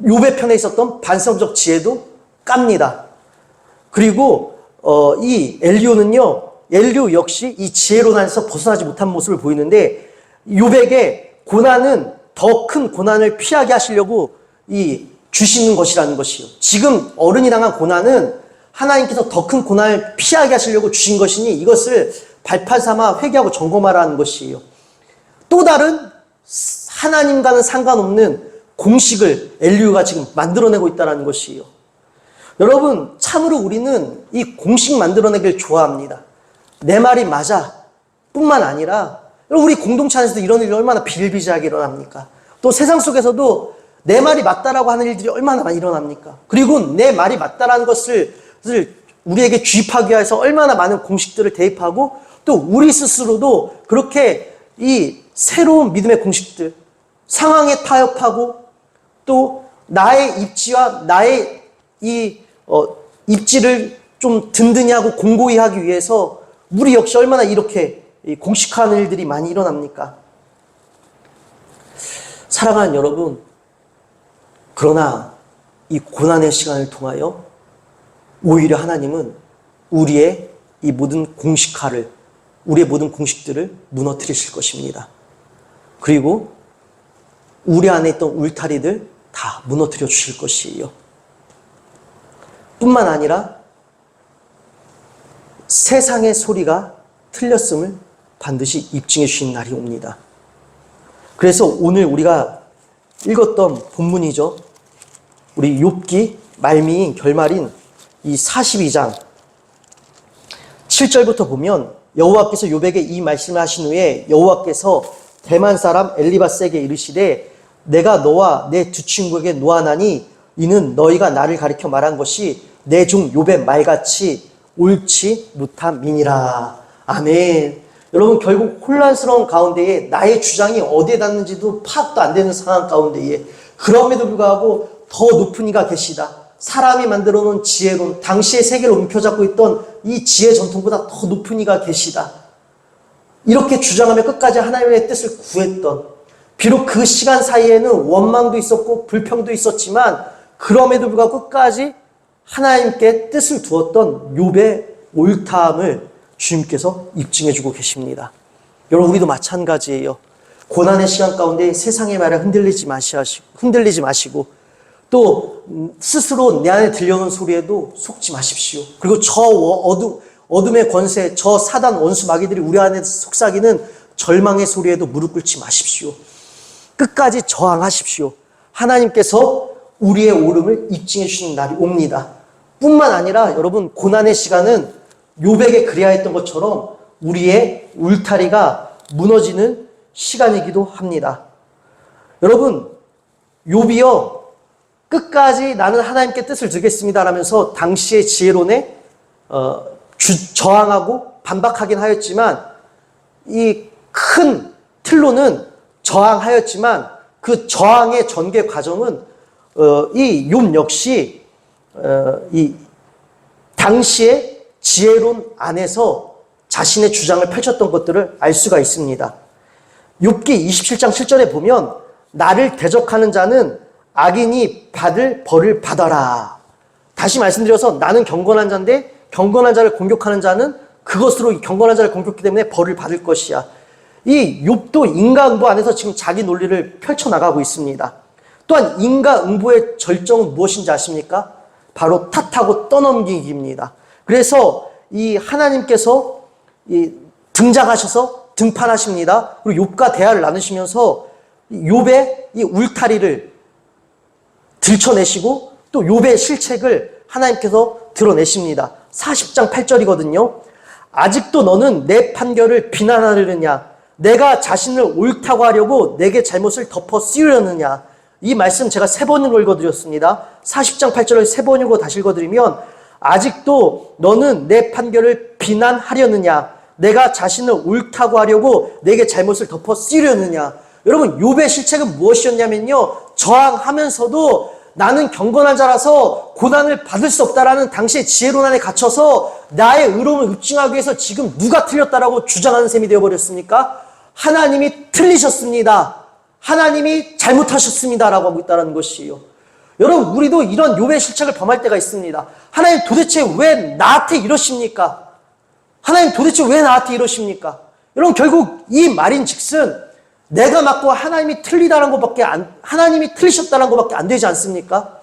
욥의 편에 있었던 반성적 지혜도 깝니다. 그리고 이 엘리오 역시 이 지혜론 안에서 벗어나지 못한 모습을 보이는데, 욥에게 고난은 더 큰 고난을 피하게 하시려고 주시는 것이라는 것이요. 지금 어른이 당한 고난은 하나님께서 더 큰 고난을 피하게 하시려고 주신 것이니 이것을 발판 삼아 회개하고 점검하라는 것이에요. 또 다른 하나님과는 상관없는 공식을 엘리오가 지금 만들어내고 있다는 것이에요. 여러분, 참으로 우리는 이 공식 만들어내기를 좋아합니다. 내 말이 맞아 뿐만 아니라 우리 공동체 안에서도 이런 일이 얼마나 비일비재하게 일어납니까? 또 세상 속에서도 내 말이 맞다라고 하는 일들이 얼마나 많이 일어납니까? 그리고 내 말이 맞다라는 것을 우리에게 주입하기 위해서 얼마나 많은 공식들을 대입하고, 또 우리 스스로도 그렇게 이 새로운 믿음의 공식들, 상황에 타협하고, 또 나의 입지와 나의 입지를 좀 든든히 하고 공고히 하기 위해서 우리 역시 얼마나 이렇게 공식화하는 일들이 많이 일어납니까? 사랑하는 여러분, 그러나 이 고난의 시간을 통하여 오히려 하나님은 우리의 이 모든 공식화를, 우리의 모든 공식들을 무너뜨리실 것입니다. 그리고 우리 안에 있던 울타리들 다 무너뜨려 주실 것이에요. 뿐만 아니라 세상의 소리가 틀렸음을 반드시 입증해 주신 날이 옵니다. 그래서 오늘 우리가 읽었던 본문이죠. 우리 욥기 말미인 결말인 이 42장 7절부터 보면 여호와께서 욥에게 이 말씀을 하신 후에 여호와께서 대만 사람 엘리바스에게 이르시되 내가 너와 내 두 친구에게 노하나니 이는 너희가 나를 가리켜 말한 것이 내 종 욥의 말같이 옳지 못함이니라. 아멘. 여러분, 결국 혼란스러운 가운데에 나의 주장이 어디에 닿는지도 파악도 안 되는 상황 가운데에 그럼에도 불구하고 더 높은 이가 계시다. 사람이 만들어 놓은 지혜론, 당시의 세계를 움켜잡고 있던 이 지혜 전통보다 더 높은 이가 계시다. 이렇게 주장하며 끝까지 하나님의 뜻을 구했던, 비록 그 시간 사이에는 원망도 있었고 불평도 있었지만 그럼에도 불구하고 끝까지 하나님께 뜻을 두었던 욥의 옳다함을 주님께서 입증해주고 계십니다. 여러분, 우리도 마찬가지예요. 고난의 시간 가운데 세상의 말에 흔들리지 마시고 또 스스로 내 안에 들려오는 소리에도 속지 마십시오. 그리고 저 어둠의 권세, 저 사단 원수 마귀들이 우리 안에 속삭이는 절망의 소리에도 무릎 꿇지 마십시오. 끝까지 저항하십시오. 하나님께서 우리의 옳음을 입증해 주시는 날이 옵니다. 뿐만 아니라 여러분, 고난의 시간은 욥에게 그리하 했던 것처럼 우리의 울타리가 무너지는 시간이기도 합니다. 여러분, 욥이요, 끝까지 나는 하나님께 뜻을 드리겠습니다 라면서 당시의 지혜론에 저항하고 반박하긴 하였지만 이 큰 틀로는 저항하였지만 그 저항의 전개 과정은 이 욥 역시 이 당시의 지혜론 안에서 자신의 주장을 펼쳤던 것들을 알 수가 있습니다. 욥기 27장 7절에 보면 나를 대적하는 자는 악인이 받을 벌을 받아라. 다시 말씀드려서 나는 경건한 자인데 경건한 자를 공격하는 자는 그것으로 경건한 자를 공격했기 때문에 벌을 받을 것이야. 이 욥도 인과응보 안에서 지금 자기 논리를 펼쳐나가고 있습니다. 또한 인과응보의 절정은 무엇인지 아십니까? 바로 탓하고 떠넘기기입니다. 그래서 이 하나님께서 등장하셔서 등판하십니다. 그리고 욥과 대화를 나누시면서 욥의 이 울타리를 들춰내시고 또 욥의 실책을 하나님께서 드러내십니다. 40장 8절이거든요. 아직도 너는 내 판결을 비난하려느냐? 내가 자신을 옳다고 하려고 내게 잘못을 덮어 씌우려느냐? 이 말씀 제가 3번 읽어드렸습니다. 40장 8절을 3번 읽고 다시 읽어드리면 아직도 너는 내 판결을 비난하려느냐? 내가 자신을 옳다고 하려고 내게 잘못을 덮어 씌우려느냐? 여러분, 욥의 실책은 무엇이었냐면요, 저항하면서도 나는 경건한 자라서 고난을 받을 수 없다라는 당시의 지혜론 안에 갇혀서 나의 의로움을 입증하기 위해서 지금 누가 틀렸다라고 주장하는 셈이 되어버렸습니까? 하나님이 틀리셨습니다. 하나님이 잘못하셨습니다라고 하고 있다는 것이에요. 여러분, 우리도 이런 욥의 실책을 범할 때가 있습니다. 하나님 도대체 왜 나한테 이러십니까? 하나님 도대체 왜 나한테 이러십니까? 여러분, 결국 이 말인즉슨 내가 맞고 하나님이 하나님이 틀리셨다는 것밖에 안 되지 않습니까?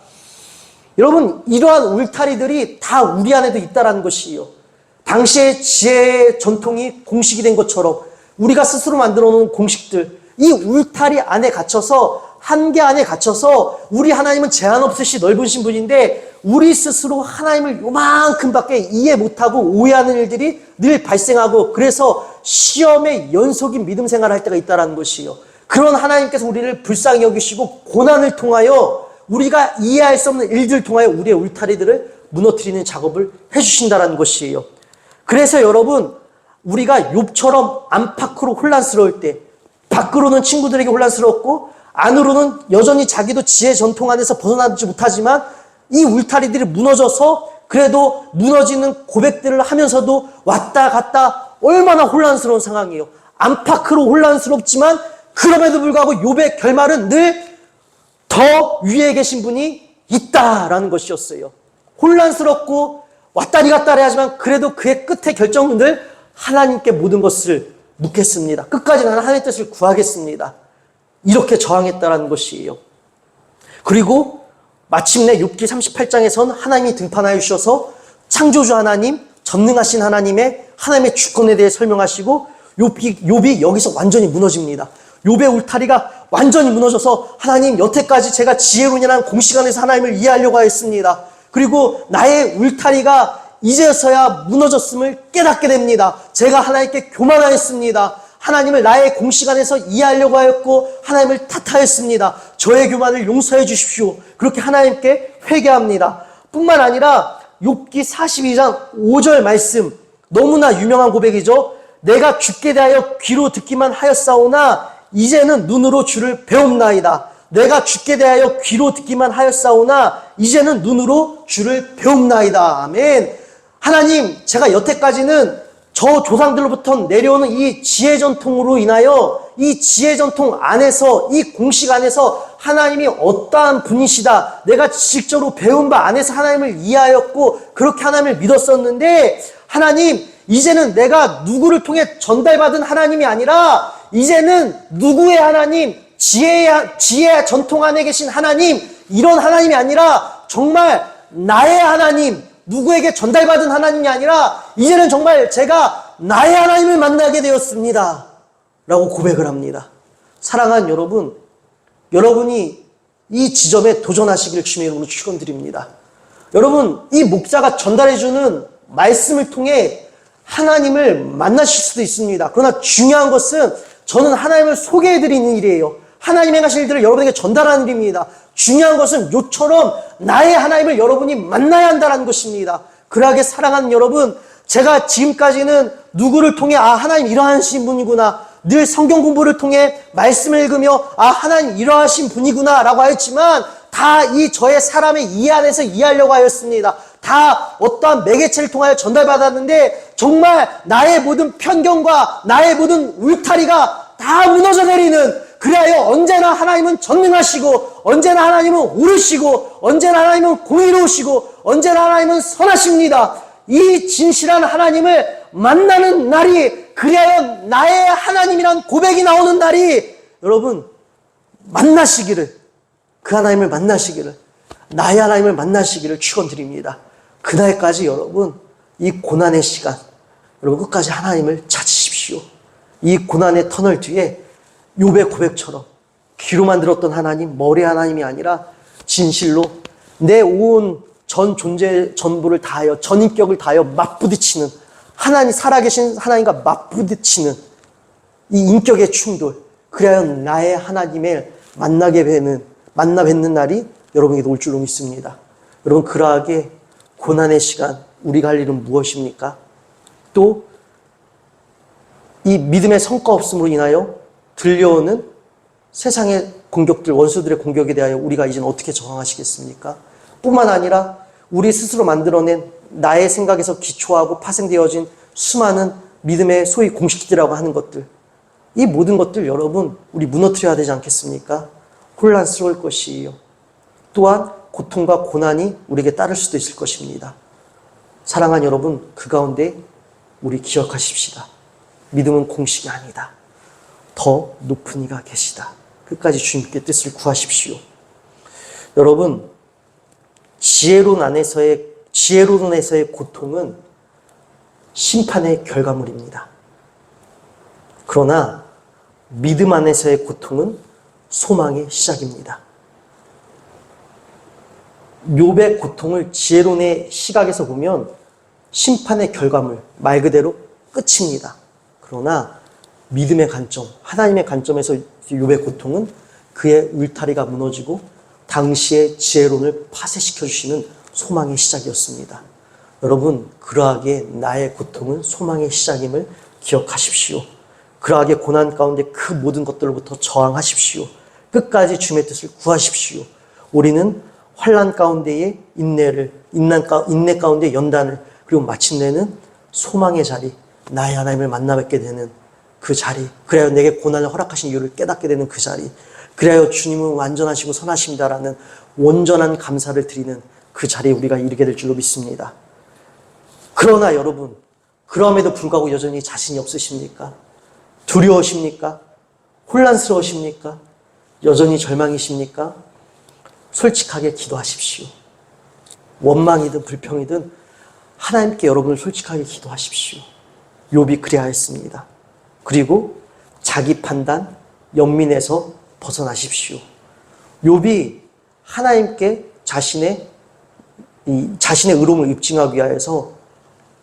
여러분, 이러한 울타리들이 다 우리 안에도 있다는 것이에요. 당시의 지혜의 전통이 공식이 된 것처럼 우리가 스스로 만들어 놓은 공식들, 이 울타리 안에 갇혀서, 한계 안에 갇혀서 우리 하나님은 제한 없으시 넓으신 분인데 우리 스스로 하나님을 요만큼밖에 이해 못하고 오해하는 일들이 늘 발생하고, 그래서 시험의 연속인 믿음 생활을 할 때가 있다는 것이에요. 그런 하나님께서 우리를 불쌍히 여기시고 고난을 통하여, 우리가 이해할 수 없는 일들을 통하여 우리의 울타리들을 무너뜨리는 작업을 해주신다는 것이에요. 그래서 여러분, 우리가 욥처럼 안팎으로 혼란스러울 때, 밖으로는 친구들에게 혼란스럽고 안으로는 여전히 자기도 지혜 전통 안에서 벗어나지 못하지만 이 울타리들이 무너져서 그래도 무너지는 고백들을 하면서도 왔다 갔다 얼마나 혼란스러운 상황이에요. 안팎으로 혼란스럽지만 그럼에도 불구하고 욥의 결말은 늘 더 위에 계신 분이 있다라는 것이었어요. 혼란스럽고 왔다리 갔다리 하지만 그래도 그의 끝의 결정은 늘 하나님께 모든 것을 묻겠습니다. 끝까지 나는 하나님의 뜻을 구하겠습니다. 이렇게 저항했다라는 것이에요. 그리고 마침내 욥기 38장에선 하나님이 등판하여 주셔서 창조주 하나님, 전능하신 하나님의 주권에 대해 설명하시고 욥이 여기서 완전히 무너집니다. 욥의 울타리가 완전히 무너져서 하나님, 여태까지 제가 지혜론이라는 공식 안에서 하나님을 이해하려고 했습니다. 그리고 나의 울타리가 이제서야 무너졌음을 깨닫게 됩니다. 제가 하나님께 교만하였습니다. 하나님을 나의 공식 안에서 이해하려고 하였고 하나님을 탓하였습니다. 저의 교만을 용서해 주십시오. 그렇게 하나님께 회개합니다. 뿐만 아니라 욥기 42장 5절 말씀, 너무나 유명한 고백이죠. 내가 주께 대하여 귀로 듣기만 하였사오나 이제는 눈으로 주를 배움나이다. 내가 주께 대하여 귀로 듣기만 하였사오나 이제는 눈으로 주를 배움나이다. 아멘. 하나님, 제가 여태까지는 저 조상들로부터 내려오는 이 지혜 전통으로 인하여 이 지혜 전통 안에서, 이 공식 안에서 하나님이 어떠한 분이시다, 내가 지식적으로 배운 바 안에서 하나님을 이해하였고 그렇게 하나님을 믿었었는데, 하나님, 이제는 내가 누구를 통해 전달받은 하나님이 아니라 이제는 누구의 하나님, 지혜의 전통 안에 계신 하나님, 이런 하나님이 아니라 정말 나의 하나님, 누구에게 전달받은 하나님이 아니라 이제는 정말 제가 나의 하나님을 만나게 되었습니다 라고 고백을 합니다. 사랑하는 여러분, 여러분이 이 지점에 도전하시기를 주님의 이름으로 축원드립니다. 여러분, 이 목자가 전달해주는 말씀을 통해 하나님을 만나실 수도 있습니다. 그러나 중요한 것은 저는 하나님을 소개해드리는 일이에요. 하나님의 하신 일들을 여러분에게 전달하는 일입니다. 중요한 것은 요처럼 나의 하나님을 여러분이 만나야 한다는 것입니다. 그러하게 사랑하는 여러분, 제가 지금까지는 누구를 통해 하나님 이러하신 분이구나, 늘 성경 공부를 통해 말씀을 읽으며 하나님 이러하신 분이구나 라고 하였지만 다 이 저의 사람의 이해 안에서 이해하려고 하였습니다. 다 어떠한 매개체를 통하여 전달받았는데 정말 나의 모든 편견과 나의 모든 울타리가 다 무너져 내리는, 그리하여 언제나 하나님은 전능하시고 언제나 하나님은 옳으시고 언제나 하나님은 공의로우시고 언제나 하나님은 선하십니다. 이 진실한 하나님을 만나는 날이, 그리하여 나의 하나님이란 고백이 나오는 날이 여러분 만나시기를, 그 하나님을 만나시기를, 나의 하나님을 만나시기를 축원드립니다. 그날까지 여러분 이 고난의 시간 여러분 끝까지 하나님을 찾으십시오. 이 고난의 터널 뒤에 욥의 고백처럼 귀로만 들었던 하나님, 머리 하나님이 아니라 진실로 내 온 전 존재 전부를 다하여 전인격을 다하여 맞부딪히는 하나님, 살아계신 하나님과 맞부딪히는 이 인격의 충돌, 그래야 나의 하나님을 만나 뵙는 날이 여러분에게 올 줄로 믿습니다. 여러분, 그러하게 고난의 시간 우리가 할 일은 무엇입니까? 또 이 믿음의 성과 없음으로 인하여 들려오는 세상의 공격들, 원수들의 공격에 대하여 우리가 이제는 어떻게 저항하시겠습니까? 뿐만 아니라 우리 스스로 만들어낸 나의 생각에서 기초하고 파생되어진 수많은 믿음의 소위 공식들이라고 하는 것들, 이 모든 것들 여러분 우리 무너뜨려야 되지 않겠습니까? 혼란스러울 것이에요. 또한 고통과 고난이 우리에게 따를 수도 있을 것입니다. 사랑하는 여러분, 그 가운데 우리 기억하십시다. 믿음은 공식이 아니다. 더 높은 이가 계시다. 끝까지 주님께 뜻을 구하십시오. 여러분, 지혜론 안에서의 고통은 심판의 결과물입니다. 그러나 믿음 안에서의 고통은 소망의 시작입니다. 욥의 고통을 지혜론의 시각에서 보면 심판의 결과물, 말 그대로 끝입니다. 그러나 믿음의 관점, 하나님의 관점에서 욥의 고통은 그의 울타리가 무너지고 당시의 지혜론을 파쇄시켜주시는 소망의 시작이었습니다. 여러분, 그러하게 나의 고통은 소망의 시작임을 기억하십시오. 그러하게 고난 가운데 그 모든 것들로부터 저항하십시오. 끝까지 주님의 뜻을 구하십시오. 우리는 환난 가운데의 인내 가운데 연단을, 그리고 마침내는 소망의 자리, 나의 하나님을 만나 뵙게 되는 그 자리, 그래야 내게 고난을 허락하신 이유를 깨닫게 되는 그 자리, 그래야 주님은 완전하시고 선하십니다라는 온전한 감사를 드리는 그 자리에 우리가 이르게 될 줄로 믿습니다. 그러나 여러분, 그럼에도 불구하고 여전히 자신이 없으십니까? 두려우십니까? 혼란스러우십니까? 여전히 절망이십니까? 솔직하게 기도하십시오. 원망이든 불평이든 하나님께 여러분을 솔직하게 기도하십시오. 욥이 그리하였습니다. 그리고 자기 판단, 연민에서 벗어나십시오. 욥이 하나님께 자신의 의로움을 입증하기 위해서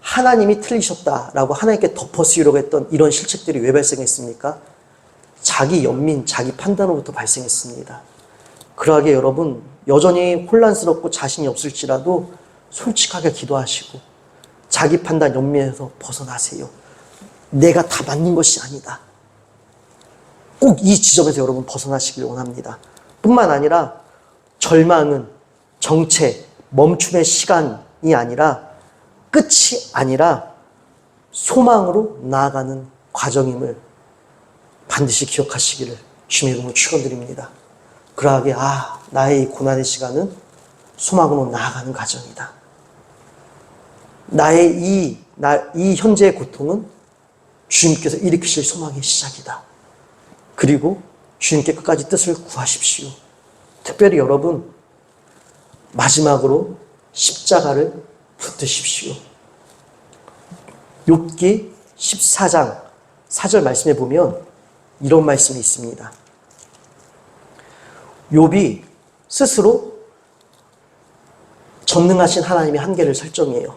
하나님이 틀리셨다라고 하나님께 덮어씌우려고 했던 이런 실책들이 왜 발생했습니까? 자기 연민, 자기 판단으로부터 발생했습니다. 그러하게 여러분, 여전히 혼란스럽고 자신이 없을지라도 솔직하게 기도하시고 자기 판단, 연민에서 벗어나세요. 내가 다 맞는 것이 아니다. 꼭 이 지점에서 여러분 벗어나시길 원합니다. 뿐만 아니라 절망은 정체, 멈춤의 시간이 아니라 끝이 아니라 소망으로 나아가는 과정임을 반드시 기억하시기를 주님의 이름으로 축원드립니다. 그러하게 나의 이 고난의 시간은 소망으로 나아가는 과정이다. 나의 이 현재의 고통은 주님께서 일으키실 소망의 시작이다. 그리고 주님께 끝까지 뜻을 구하십시오. 특별히 여러분, 마지막으로 십자가를 붙드십시오. 욥기 14장 4절 말씀에 보면 이런 말씀이 있습니다. 욥이 스스로 전능하신 하나님의 한계를 설정해요.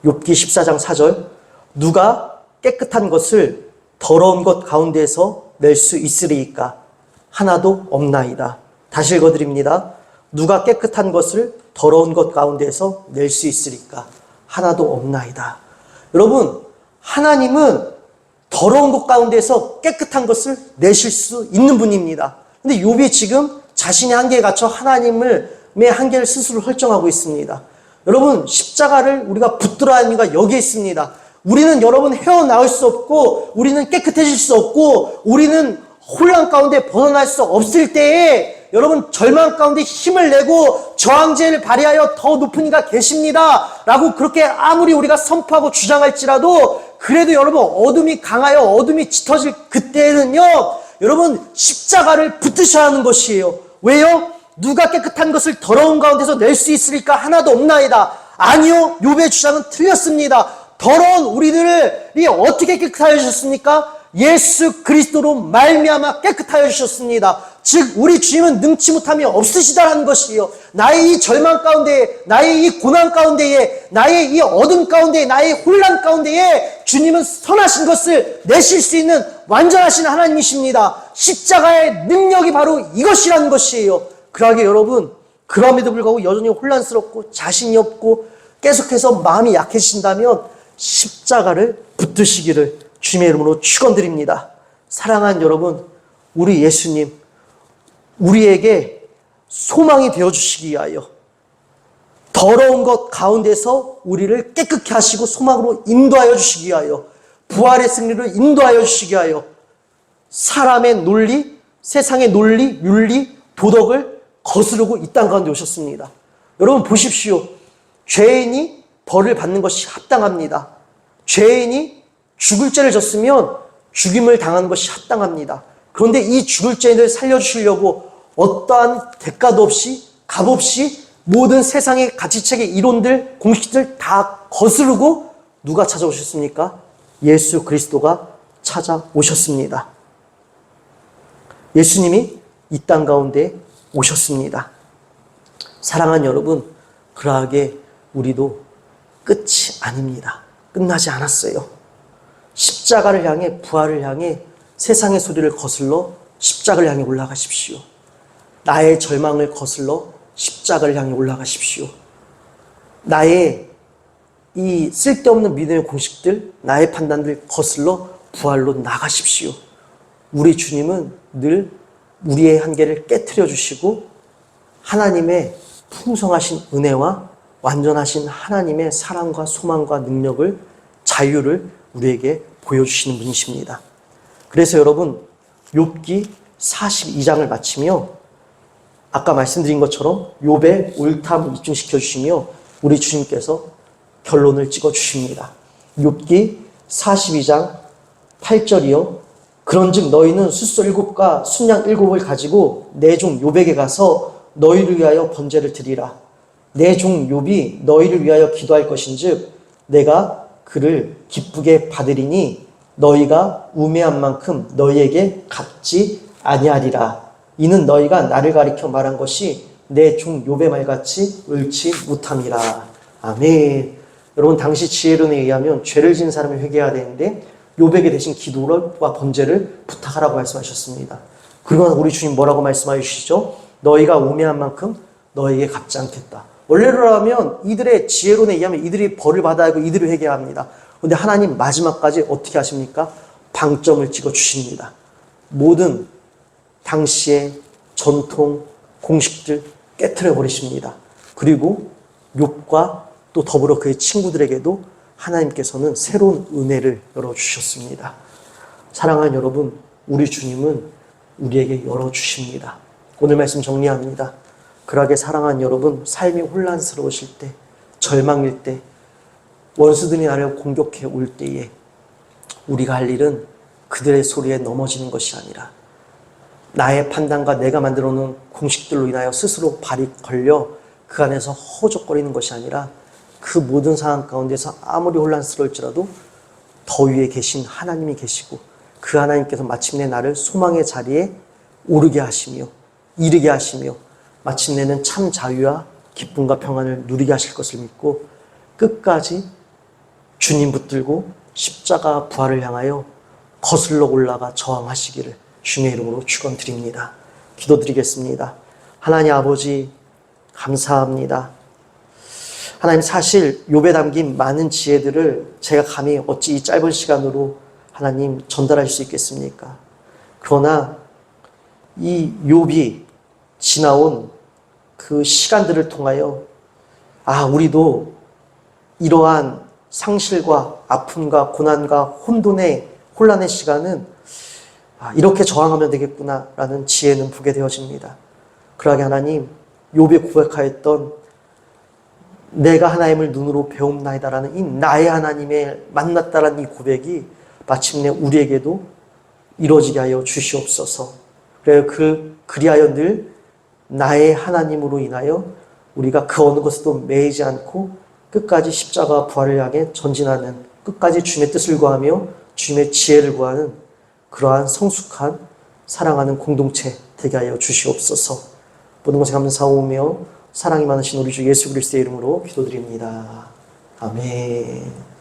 욥기 14장 4절, 누가 깨끗한 것을 더러운 것 가운데에서 낼 수 있으리이까? 하나도 없나이다. 다시 읽어드립니다. 누가 깨끗한 것을 더러운 것 가운데에서 낼 수 있으리까? 하나도 없나이다. 여러분, 하나님은 더러운 것 가운데에서 깨끗한 것을 내실 수 있는 분입니다. 근데 욥이 지금 자신의 한계에 갇혀 하나님의 한계를 스스로 설정하고 있습니다. 여러분, 십자가를 우리가 붙들어야 하는 이유가 여기에 있습니다. 우리는 여러분 헤어나올 수 없고, 우리는 깨끗해질 수 없고, 우리는 혼란 가운데 벗어날 수 없을 때에 여러분 절망 가운데 힘을 내고 저항제를 발휘하여 더 높은 이가 계십니다 라고 그렇게 아무리 우리가 선포하고 주장할지라도, 그래도 여러분 어둠이 강하여 어둠이 짙어질 그때는요, 여러분 십자가를 붙드셔야 하는 것이에요. 왜요? 누가 깨끗한 것을 더러운 가운데서 낼 수 있으리까? 하나도 없나이다. 아니요, 욥의 주장은 틀렸습니다. 더러운 우리들이 어떻게 깨끗하여 주셨습니까? 예수 그리스도로 말미암아 깨끗하여 주셨습니다. 즉 우리 주님은 능치 못함이 없으시다라는 것이요, 나의 이 절망 가운데에, 나의 이 고난 가운데에, 나의 이 어둠 가운데에, 나의 혼란 가운데에 주님은 선하신 것을 내실 수 있는 완전하신 하나님이십니다. 십자가의 능력이 바로 이것이라는 것이에요. 그러하게 여러분, 그럼에도 불구하고 여전히 혼란스럽고 자신이 없고 계속해서 마음이 약해지신다면 십자가를 붙드시기를 주님의 이름으로 축원드립니다. 사랑하는 여러분, 우리 예수님 우리에게 소망이 되어주시기 위하여 더러운 것 가운데서 우리를 깨끗게 하시고 소망으로 인도하여 주시기 위하여, 부활의 승리를 인도하여 주시기 위하여 사람의 논리, 세상의 논리, 윤리, 도덕을 거스르고 이 땅 가운데 오셨습니다. 여러분 보십시오. 죄인이 벌을 받는 것이 합당합니다. 죄인이 죽을 죄를 졌으면 죽임을 당하는 것이 합당합니다. 그런데 이 죽을 죄인을 살려주시려고 어떠한 대가도 없이 값없이 모든 세상의 가치체계, 이론들, 공식들 다 거스르고 누가 찾아오셨습니까? 예수 그리스도가 찾아오셨습니다. 예수님이 이 땅 가운데 오셨습니다. 사랑하는 여러분, 그러하게 우리도 끝이 아닙니다. 끝나지 않았어요. 십자가를 향해, 부활을 향해 세상의 소리를 거슬러 십자가를 향해 올라가십시오. 나의 절망을 거슬러 십자가를 향해 올라가십시오. 나의 이 쓸데없는 믿음의 공식들, 나의 판단들 거슬러 부활로 나가십시오. 우리 주님은 늘 우리의 한계를 깨트려 주시고 하나님의 풍성하신 은혜와 완전하신 하나님의 사랑과 소망과 능력을, 자유를 우리에게 보여주시는 분이십니다. 그래서 여러분, 욥기 42장을 마치며 아까 말씀드린 것처럼 욥의 옳담을 입증시켜 주시며 우리 주님께서 결론을 찍어 주십니다. 욥기 42장 8절이요. 그런즉 너희는 숫소 7과 순양 7을 가지고 내 종 욥에게 가서 너희를 위하여 번제를 드리라. 내 종 욥이 너희를 위하여 기도할 것인즉 내가 그를 기쁘게 받으리니 너희가 우매한 만큼 너희에게 갚지 아니하리라. 이는 너희가 나를 가리켜 말한 것이 내 종 욥의 말같이 옳지 못함이라. 아멘. 여러분, 당시 지혜론에 의하면 죄를 지은 사람을 회개해야 되는데 욥에게 대신 기도와 번제를 부탁하라고 말씀하셨습니다. 그러나 우리 주님 뭐라고 말씀하여 주시죠? 너희가 우매한 만큼 너희에게 갚지 않겠다. 원래로라면 이들의 지혜론에 의하면 이들이 벌을 받아야 하고 이들을 회개해야 합니다. 그런데 하나님 마지막까지 어떻게 하십니까? 방점을 찍어 주십니다. 모든 당시의 전통, 공식들 깨트려 버리십니다. 그리고 욥과 또 더불어 그의 친구들에게도 하나님께서는 새로운 은혜를 열어주셨습니다. 사랑하는 여러분, 우리 주님은 우리에게 열어주십니다. 오늘 말씀 정리합니다. 그러하게 사랑하는 여러분, 삶이 혼란스러우실 때, 절망일 때, 원수들이 나를 공격해 올 때에 우리가 할 일은 그들의 소리에 넘어지는 것이 아니라 나의 판단과 내가 만들어 놓은 공식들로 인하여 스스로 발이 걸려 그 안에서 허우적거리는 것이 아니라 그 모든 상황 가운데서 아무리 혼란스러울지라도 더 위에 계신 하나님이 계시고 그 하나님께서 마침내 나를 소망의 자리에 오르게 하시며 이르게 하시며 마침내는 참 자유와 기쁨과 평안을 누리게 하실 것을 믿고 끝까지 주님 붙들고 십자가 부활을 향하여 거슬러 올라가 저항하시기를 주님의 이름으로 축원드립니다. 기도드리겠습니다. 하나님 아버지, 감사합니다. 하나님, 사실 욥에 담긴 많은 지혜들을 제가 감히 어찌 이 짧은 시간으로 하나님 전달할 수 있겠습니까? 그러나 이 욥이 지나온 그 시간들을 통하여 우리도 이러한 상실과 아픔과 고난과 혼란의 시간은 이렇게 저항하면 되겠구나라는 지혜는 보게 되어집니다. 그러하게 하나님, 욥이 고백하였던 내가 하나님을 눈으로 배움나이다라는 이 나의 하나님을 만났다라는 이 고백이 마침내 우리에게도 이루어지게 하여 주시옵소서. 그리하여 늘 나의 하나님으로 인하여 우리가 그 어느 것에도 매이지 않고 끝까지 십자가 부활을 향해 전진하는, 끝까지 주님의 뜻을 구하며 주님의 지혜를 구하는 그러한 성숙한 사랑하는 공동체 되게 하여 주시옵소서. 모든 것에 감사하며 사랑이 많으신 우리 주 예수 그리스도의 이름으로 기도드립니다. 아멘.